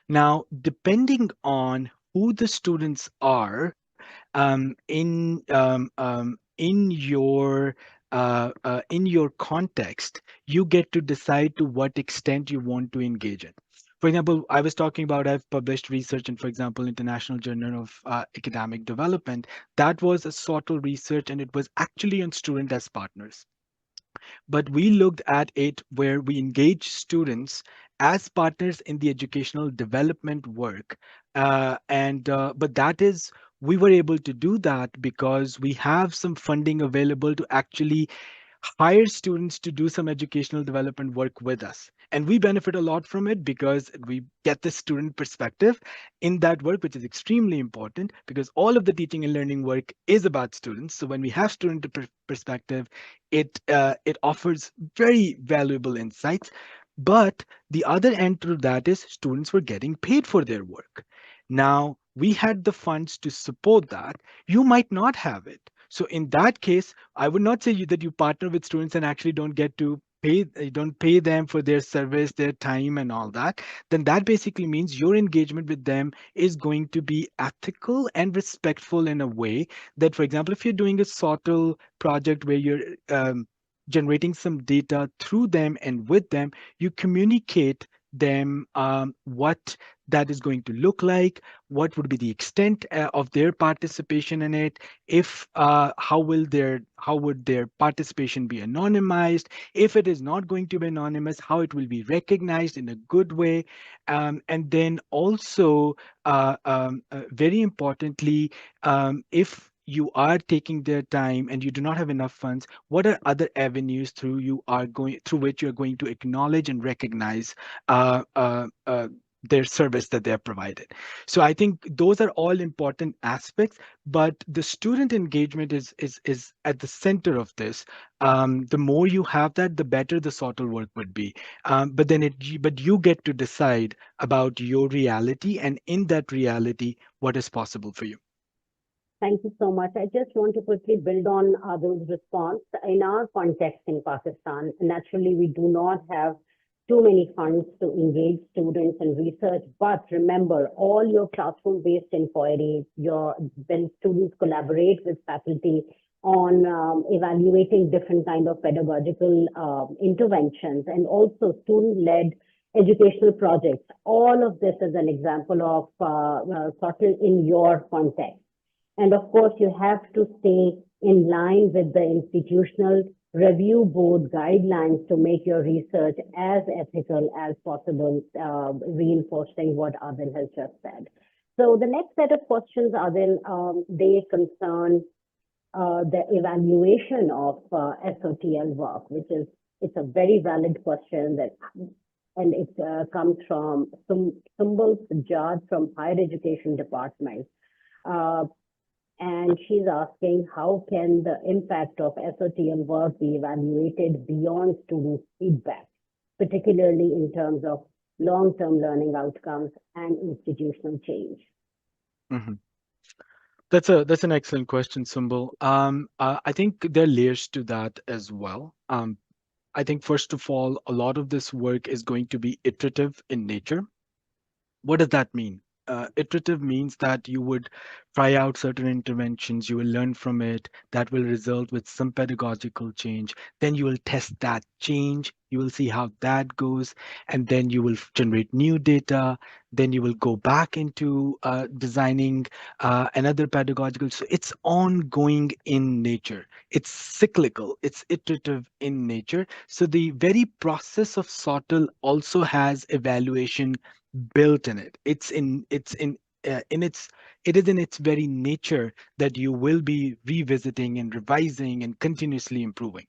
Now, depending on who the students are, in your context, you get to decide to what extent you want to engage in. For example, I was talking about I've published research in, for example, International Journal of Academic Development. That was a sort of research, and it was actually on student as partners, but we looked at it where we engage students as partners in the educational development work. But that is, we were able to do that because we have some funding available to actually hire students to do some educational development work with us. And we benefit a lot from it because we get the student perspective in that work, which is extremely important because all of the teaching and learning work is about students. So when we have student perspective, it offers very valuable insights. But the other end to that is students were getting paid for their work. Now we had the funds to support that. You might not have it. So in that case, I would not say that you partner with students and actually don't get to pay, you don't pay them for their service, their time, and all that. Then that basically means your engagement with them is going to be ethical and respectful in a way that, for example, if you're doing a SoTL project where you're generating some data through them and with them, you communicate them what that is going to look like, what would be the extent of their participation in it, if how would their participation be anonymized, if it is not going to be anonymous, how it will be recognized in a good way, and then also very importantly, if you are taking their time and you do not have enough funds, what are other avenues through which you're going to acknowledge and recognize their service that they have provided? So I think those are all important aspects, but the student engagement is at the center of this. The more you have that, the better the SoTL work would be. But you get to decide about your reality, and in that reality, what is possible for you. Thank you so much. I just want to quickly build on Adil's response. In our context in Pakistan, naturally, we do not have too many funds to engage students in research. But remember, all your classroom-based inquiries, when students collaborate with faculty on evaluating different kind of pedagogical interventions, and also student-led educational projects, all of this is an example of SoTL in your context. And of course, you have to stay in line with the institutional review board guidelines to make your research as ethical as possible, reinforcing what Adil has just said. So the next set of questions, Adil, they concern the evaluation of SoTL work, which is, it's a very valid question that, and it comes from Sumbul Sajjad from Higher Education Department. And she's asking, how can the impact of SoTL work be evaluated beyond student feedback, particularly in terms of long-term learning outcomes and institutional change? Mhm. That's an excellent question, Sumbul. I think there are layers to that as well. I think first of all, a lot of this work is going to be iterative in nature. What does that mean? Iterative means that you would try out certain interventions, you will learn from it, that will result with some pedagogical change. Then you will test that change, you will see how that goes, and then you will generate new data. Then you will go back into designing another pedagogical. So it's ongoing in nature. It's cyclical. It's iterative in nature. So the very process of SoTL also has evaluation built in it. It is in its very nature that you will be revisiting and revising and continuously improving.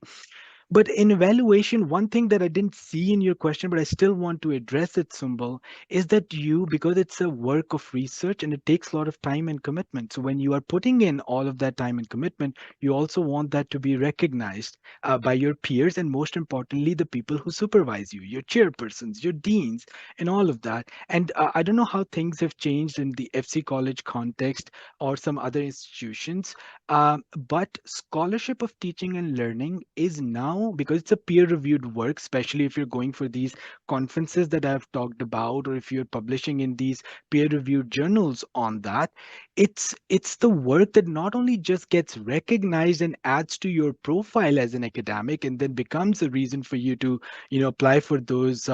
But in evaluation, one thing that I didn't see in your question, but I still want to address it, Sumbal, is that because it's a work of research and it takes a lot of time and commitment. So when you are putting in all of that time and commitment, you also want that to be recognized by your peers, and most importantly, the people who supervise you, your chairpersons, your deans, and all of that. And I don't know how things have changed in the FC College context or some other institutions, but scholarship of teaching and learning is now, because it's a peer-reviewed work, especially if you're going for these conferences that I've talked about, or if you're publishing in these peer-reviewed journals on that, it's the work that not only just gets recognized and adds to your profile as an academic, and then becomes a reason for you to, apply for those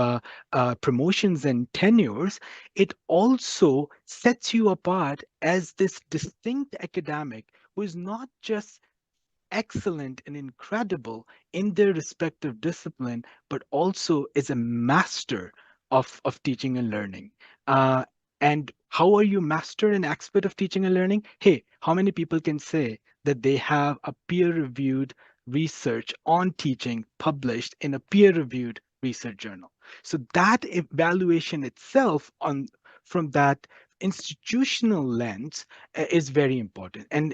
promotions and tenures. It also sets you apart as this distinct academic who is not just excellent and incredible in their respective discipline, but also is a master of teaching and learning. Uh, and how are you master and expert of teaching and learning? Hey, how many people can say that they have a peer-reviewed research on teaching published in a peer-reviewed research journal? So that evaluation itself on from that institutional lens is very important. And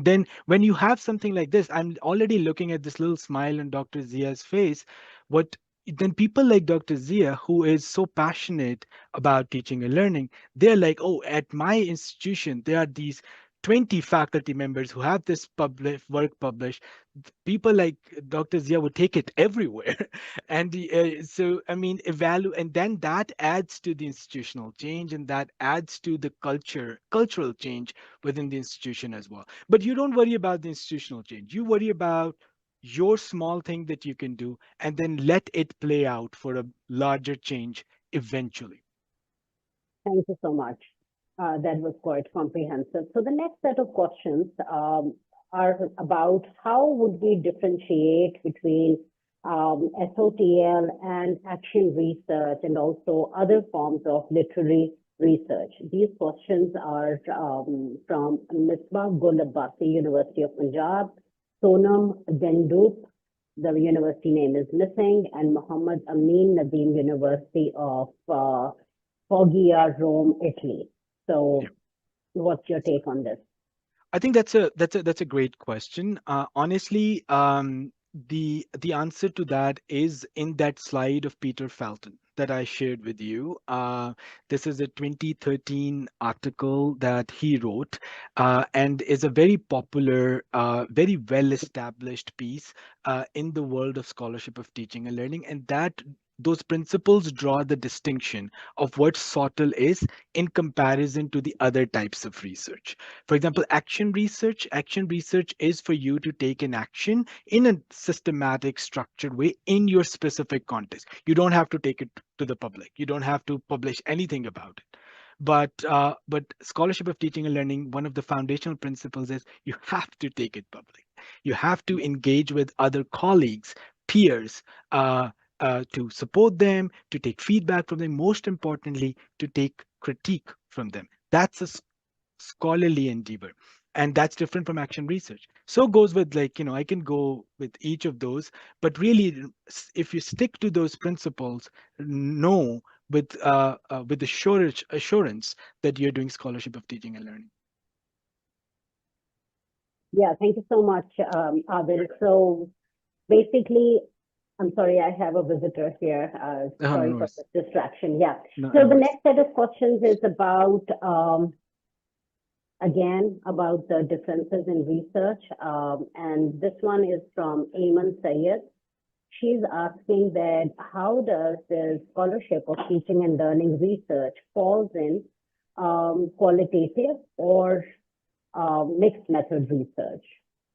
then when you have something like this, I'm already looking at this little smile on Dr. Zia's face. What then people like Dr. Zia, who is so passionate about teaching and learning, they're like, oh, at my institution, there are these 20 faculty members who have this work published. People like Dr. Zia would take it everywhere. So, I mean, and then that adds to the institutional change, and that adds to the cultural change within the institution as well. But you don't worry about the institutional change. You worry about your small thing that you can do, and then let it play out for a larger change eventually. Thank you so much. That was quite comprehensive. So the next set of questions are about how would we differentiate between SoTL and action research, and also other forms of literary research? These questions are from Misbah Gul Abbasi, University of Punjab, Sonam Gendoop, the university name is missing, and Muhammad Amin Nadeem, University of Foggia, Rome, Italy. So, Yeah. what's your take on this? I think that's a great question. Honestly, the answer to that is in that slide of Peter Felton that I shared with you. This is a 2013 article that he wrote, and is a very popular, very well-established piece in the world of scholarship of teaching and learning, and that those principles draw the distinction of what SoTL is in comparison to the other types of research. For example, action research is for you to take an action in a systematic, structured way in your specific context. You don't have to take it to the public. You don't have to publish anything about it. But scholarship of teaching and learning, one of the foundational principles is you have to take it public. You have to engage with other colleagues, peers, to support them, to take feedback from them, most importantly, to take critique from them. That's a scholarly endeavor, and that's different from action research. So goes with, like, I can go with each of those, but really, if you stick to those principles, know with assurance that you're doing scholarship of teaching and learning. Yeah, thank you so much, Adil. So basically, I'm sorry, I have a visitor here. Oh, Sorry no for worries. the distraction. Yeah. No, So no the worries. next set of questions is about, again, about the differences in research. And this one is from Ayman Sayed. She's asking that how does the scholarship of teaching and learning research falls in qualitative or mixed method research?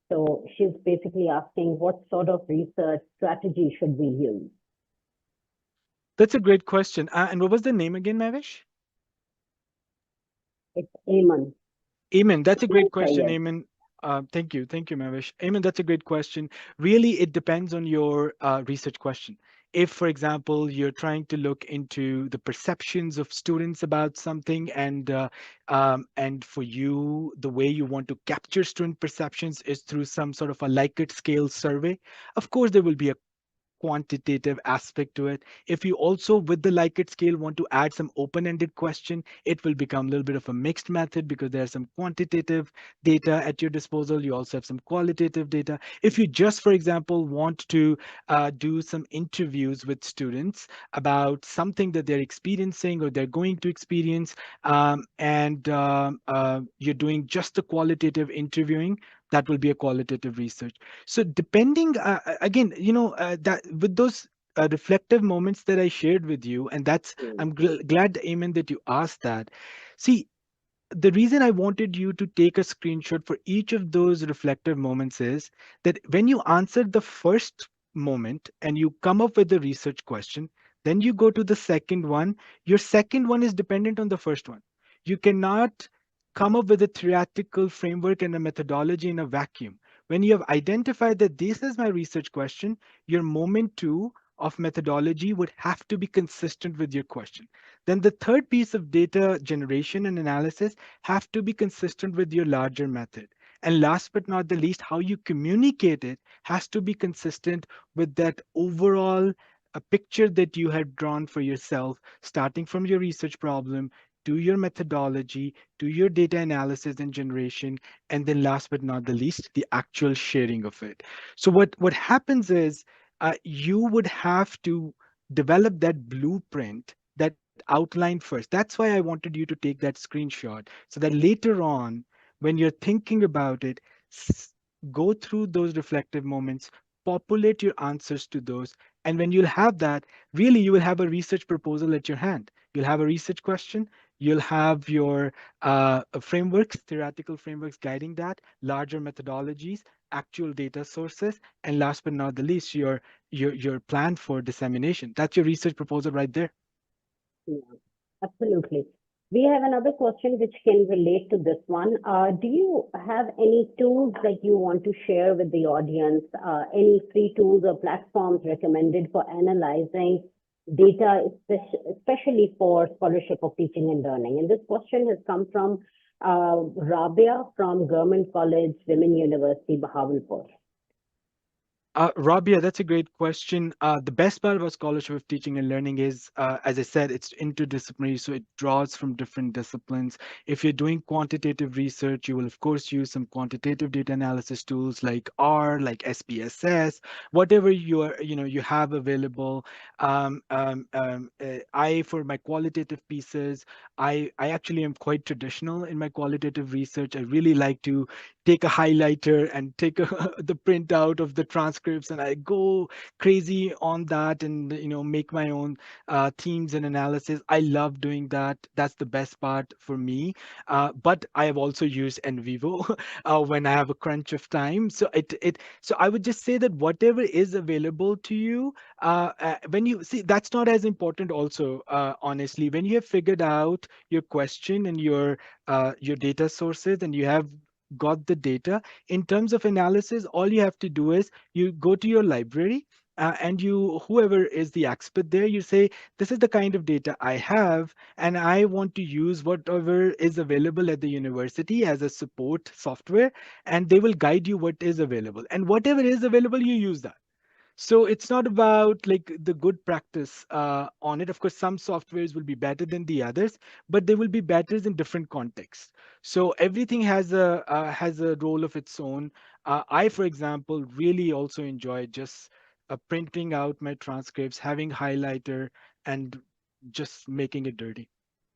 So she's basically asking what sort of research strategy should we use? That's a great question. And what was the name again, Mavish? It's Aman. Amen. That's a Aman great question, Sayed. Amen. Thank you. Thank you, Mavish. Amen. That's a great question. Really, it depends on your research question. If, for example, you're trying to look into the perceptions of students about something, and for you, the way you want to capture student perceptions is through some sort of a Likert scale survey, of course, there will be a quantitative aspect to it. If you also, with the Likert scale, want to add some open-ended question, it will become a little bit of a mixed method because there's some quantitative data at your disposal. You also have some qualitative data. If you just, for example, want to do some interviews with students about something that they're experiencing or they're going to experience, and you're doing just the qualitative interviewing, that will be a qualitative research. So depending, again, that with those reflective moments that I shared with you, and that's, Hmm. I'm glad, Amen, that you asked that. See, the reason I wanted you to take a screenshot for each of those reflective moments is that when you answer the first moment and you come up with the research question, then you go to the second one. Your second one is dependent on the first one. You cannot come up with a theoretical framework and a methodology in a vacuum. When you have identified that this is my research question, your moment two of methodology would have to be consistent with your question. Then the third piece of data generation and analysis have to be consistent with your larger method. And last but not the least, how you communicate it has to be consistent with that overall picture that you had drawn for yourself, starting from your research problem to your methodology, to your data analysis and generation, and then last but not the least, the actual sharing of it. So what happens is you would have to develop that blueprint, that outline first. That's why I wanted you to take that screenshot so that later on, when you're thinking about it, go through those reflective moments, populate your answers to those. And when you'll have that, really, you will have a research proposal at your hand. You'll have a research question. You'll have your frameworks, theoretical frameworks guiding that, larger methodologies, actual data sources, and last but not the least, your plan for dissemination. That's your research proposal right there. Yeah, absolutely. We have another question which can relate to this one. Do you have any tools that you want to share with the audience? Any free tools or platforms recommended for analyzing data, especially for scholarship of teaching and learning? And this question has come from Rabia from Government College, Women University, Bahawalpur. Rabia, that's a great question. The best part about scholarship of teaching and learning is, as I said, it's interdisciplinary, so it draws from different disciplines. If you're doing quantitative research, you will of course use some quantitative data analysis tools like R, like SPSS, whatever you have available. I, for my qualitative pieces, I actually am quite traditional in my qualitative research. I really like to take a highlighter and take the printout of the transcripts, and I go crazy on that, and make my own themes and analysis. I love doing that. That's the best part for me. But I have also used NVivo when I have a crunch of time. So I would just say that whatever is available to you, when you see, that's not as important also, honestly. When you have figured out your question and your data sources, and you have got the data in terms of analysis, all you have to do is you go to your library, and whoever is the expert there, you say, this is the kind of data I have, and I want to use whatever is available at the university as a support software, and they will guide you what is available, and whatever is available, you use that. So it's not about like the good practice on it. Of course, some softwares will be better than the others, but they will be better in different contexts. So everything has a role of its own. I, for example, really also enjoy just printing out my transcripts, having highlighter, and just making it dirty.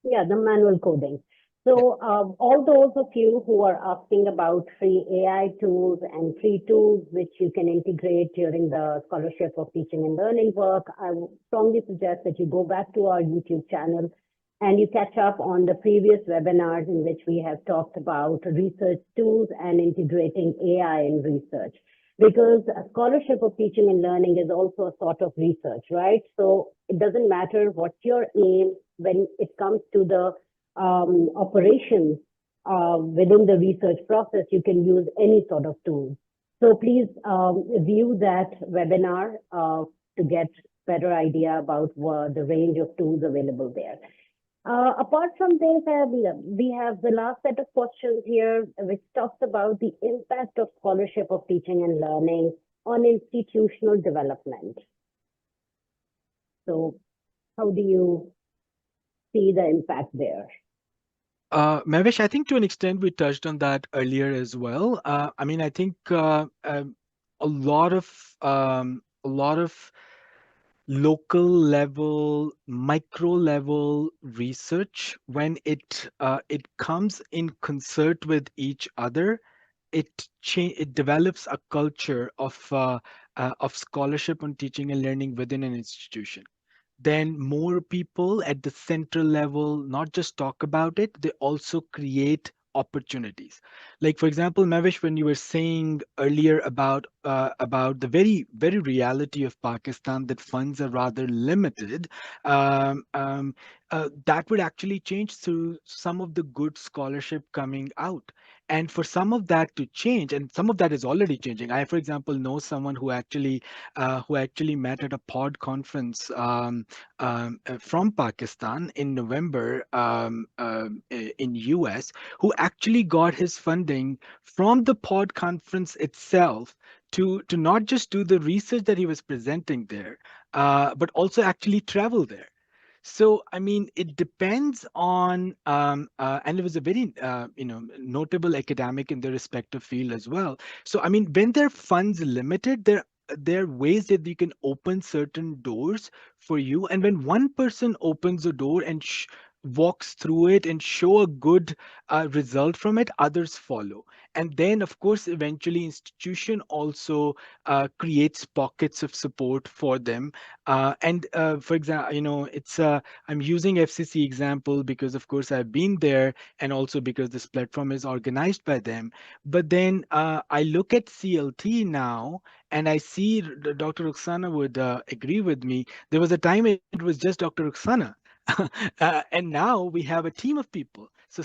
Yeah, the manual coding. So, all those of you who are asking about free AI tools and free tools which you can integrate during the scholarship of teaching and learning work, I would strongly suggest that you go back to our YouTube channel and you catch up on the previous webinars in which we have talked about research tools and integrating AI in research. Because a scholarship of teaching and learning is also a sort of research, right? So it doesn't matter what your aim when it comes to the operations within the research process, you can use any sort of tool. So please view that webinar to get better idea about the range of tools available there. Apart from this, we have the last set of questions here, which talks about the impact of scholarship of teaching and learning on institutional development. So how do you see the impact there? Mavish, I think to an extent we touched on that earlier as well. I mean, I think a lot of a lot of local level, micro level research, when it comes in concert with each other, it develops a culture of scholarship on teaching and learning within an institution. Then more people at the central level not just talk about it, they also create opportunities. Like for example, Mavish, when you were saying earlier about the very reality of Pakistan, that funds are rather limited, um, um, that would actually change through some of the good scholarship coming out. And for some of that to change, and some of that is already changing. I, for example, know someone who actually met at a pod conference from Pakistan in November in US, who actually got his funding from the pod conference itself to not just do the research that he was presenting there, but also actually travel there. So, I mean, it depends on, and it was a very, notable academic in their respective field as well. So, I mean, when their funds limited, there are ways that you can open certain doors for you. And when one person opens a door and walks through it and show a good result from it, others follow. And then, of course, eventually institution also creates pockets of support for them. And for example, I'm using FCC example because, of course, I've been there, and also because this platform is organized by them. But then I look at CLT now, and I see Dr. Roxana would agree with me. There was a time it was just Dr. Roxana. And now we have a team of people. So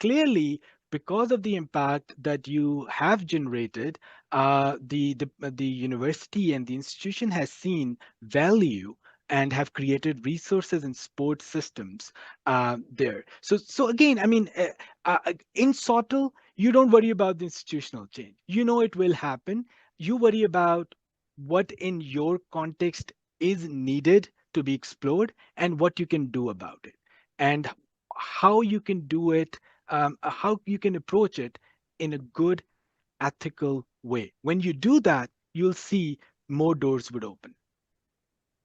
clearly, because of the impact that you have generated, the university and the institution has seen value and have created resources and support systems there. So again, I mean, in SoTL, you don't worry about the institutional change. You know it will happen. You worry about what in your context is needed to be explored and what you can do about it, and how you can do it, how you can approach it in a good, ethical way. When you do that, you'll see more doors would open.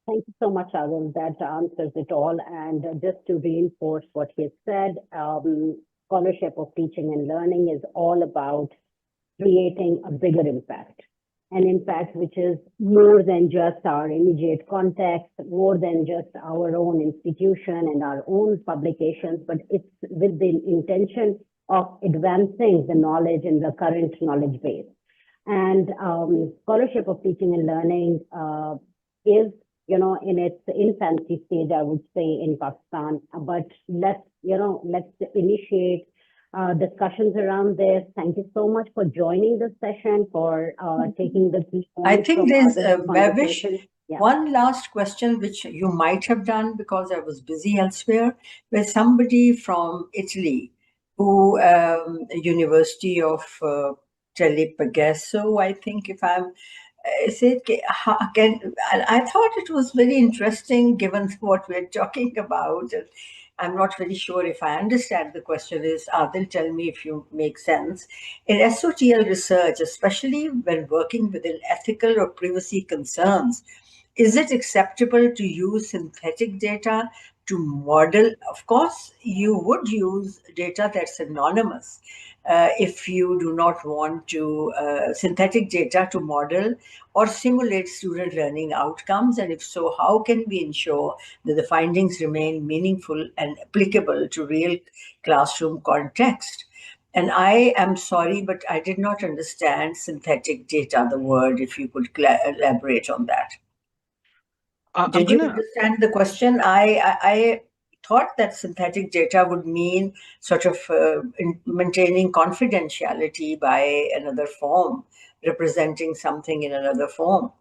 Thank you so much, Arun. That answers it all. And just to reinforce what he said, scholarship of teaching and learning is all about creating a bigger impact. An impact which is more than just our immediate context, more than just our own institution and our own publications, but it's with the intention of advancing the knowledge in the current knowledge base. And scholarship of teaching and learning is, in its infancy stage, I would say, in Pakistan. But let's initiate discussions around this. Thank you so much for joining this session, for taking the key I points think from there's other Babish, conversations. Yeah. one last question which you might have done because I was busy elsewhere, where somebody from Italy who University of Telepagesso, I think, if I'm said, I thought it was very interesting given what we're talking about. And I'm not very sure if I understand the question is, Adil, tell me if you make sense. In SOTL research, especially when working within ethical or privacy concerns, is it acceptable to use synthetic data to model? Of course, you would use data that's anonymous if you do not want to synthetic data to model or simulate student learning outcomes. And if so, how can we ensure that the findings remain meaningful and applicable to real classroom context? And I am sorry, but I did not understand synthetic data, the word, if you could elaborate on that. I'm Did you gonna understand the question? I thought that synthetic data would mean sort of maintaining confidentiality by another form, representing something in another form.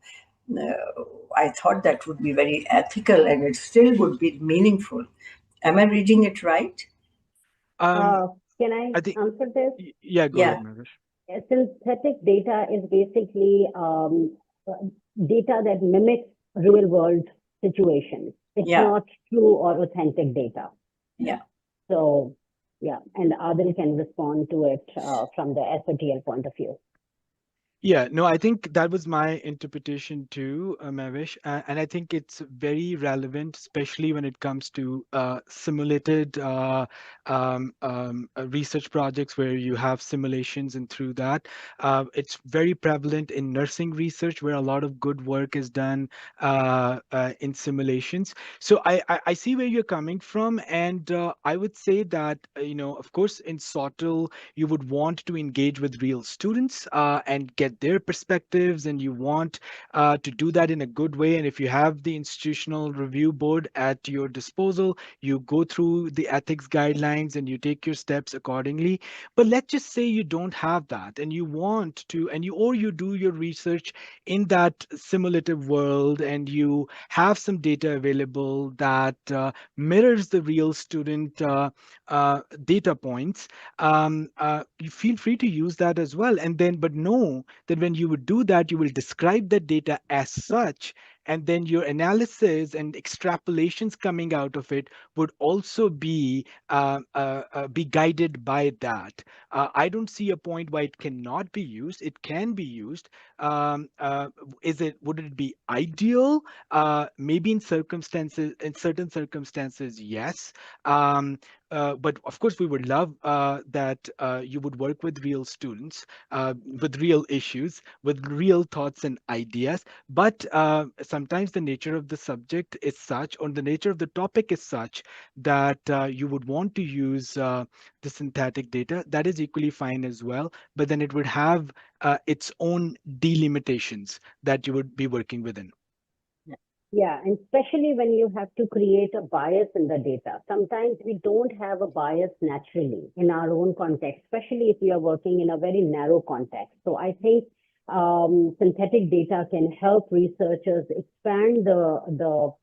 I thought that would be very ethical and it still would be meaningful. Am I reading it right? um Can I I think answer this? yeah, go Yeah, ahead, Naresh. Synthetic data is basically data that mimics real world situations. It's yeah, not true or authentic data. yeah. So, yeah, and Adil can respond to it from the SOTL point of view. Yeah, no, I think that was my interpretation too, Mavish, and I think it's very relevant, especially when it comes to simulated research projects where you have simulations, and through that, it's very prevalent in nursing research where a lot of good work is done in simulations. So I see where you're coming from, and I would say that of course, in SOTL you would want to engage with real students and get their perspectives, and you want to do that in a good way. And if you have the institutional review board at your disposal, you go through the ethics guidelines and you take your steps accordingly. But let's just say you don't have that, and you want to, and you do your research in that simulative world, and you have some data available that mirrors the real student data points. You feel free to use that as well. And then, but know that when you would do that, you will describe the data as such. And then your analysis and extrapolations coming out of it would also be guided by that. I don't see a point why it cannot be used. It can be used. Would it be ideal? Maybe in certain circumstances, yes. But of course, we would love that you would work with real students, with real issues, with real thoughts and ideas. But sometimes the nature of the subject is such, or the nature of the topic is such, that you would want to use the synthetic data. That is equally fine as well. But then it would have its own delimitations that you would be working within. Yeah, and especially when you have to create a bias in the data. Sometimes we don't have a bias naturally in our own context, especially if we are working in a very narrow context. So I think synthetic data can help researchers expand the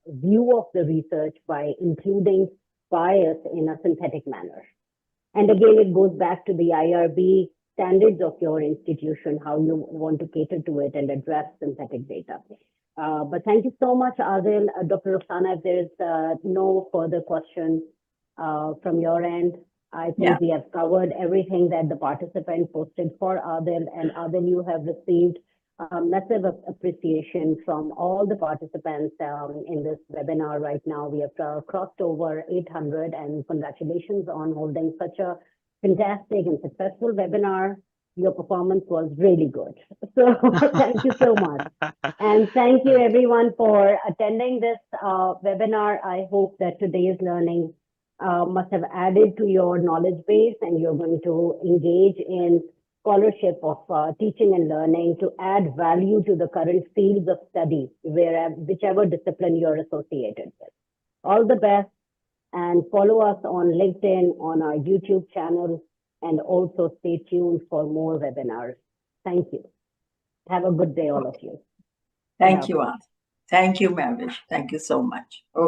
view of the research by including bias in a synthetic manner. And again, it goes back to the IRB standards of your institution, how you want to cater to it and address synthetic data. But thank you so much, Adil. Dr. Roxana, if there's no further questions from your end, I think we have covered everything that the participant posted for Adil. And Adil, you have received massive appreciation from all the participants in this webinar right now. We have crossed over 800, and congratulations on holding such a fantastic and successful webinar. Your performance was really good. So thank you so much. And thank you everyone for attending this webinar. I hope that today's learning must have added to your knowledge base, and you're going to engage in scholarship of teaching and learning to add value to the current fields of study, whichever discipline you're associated with. All the best, and follow us on LinkedIn, on our YouTube channel, and also stay tuned for more webinars. Thank you. Have a good day, all of you. Thank you, Aunt. Thank you, Mavish. Thank you so much. Okay.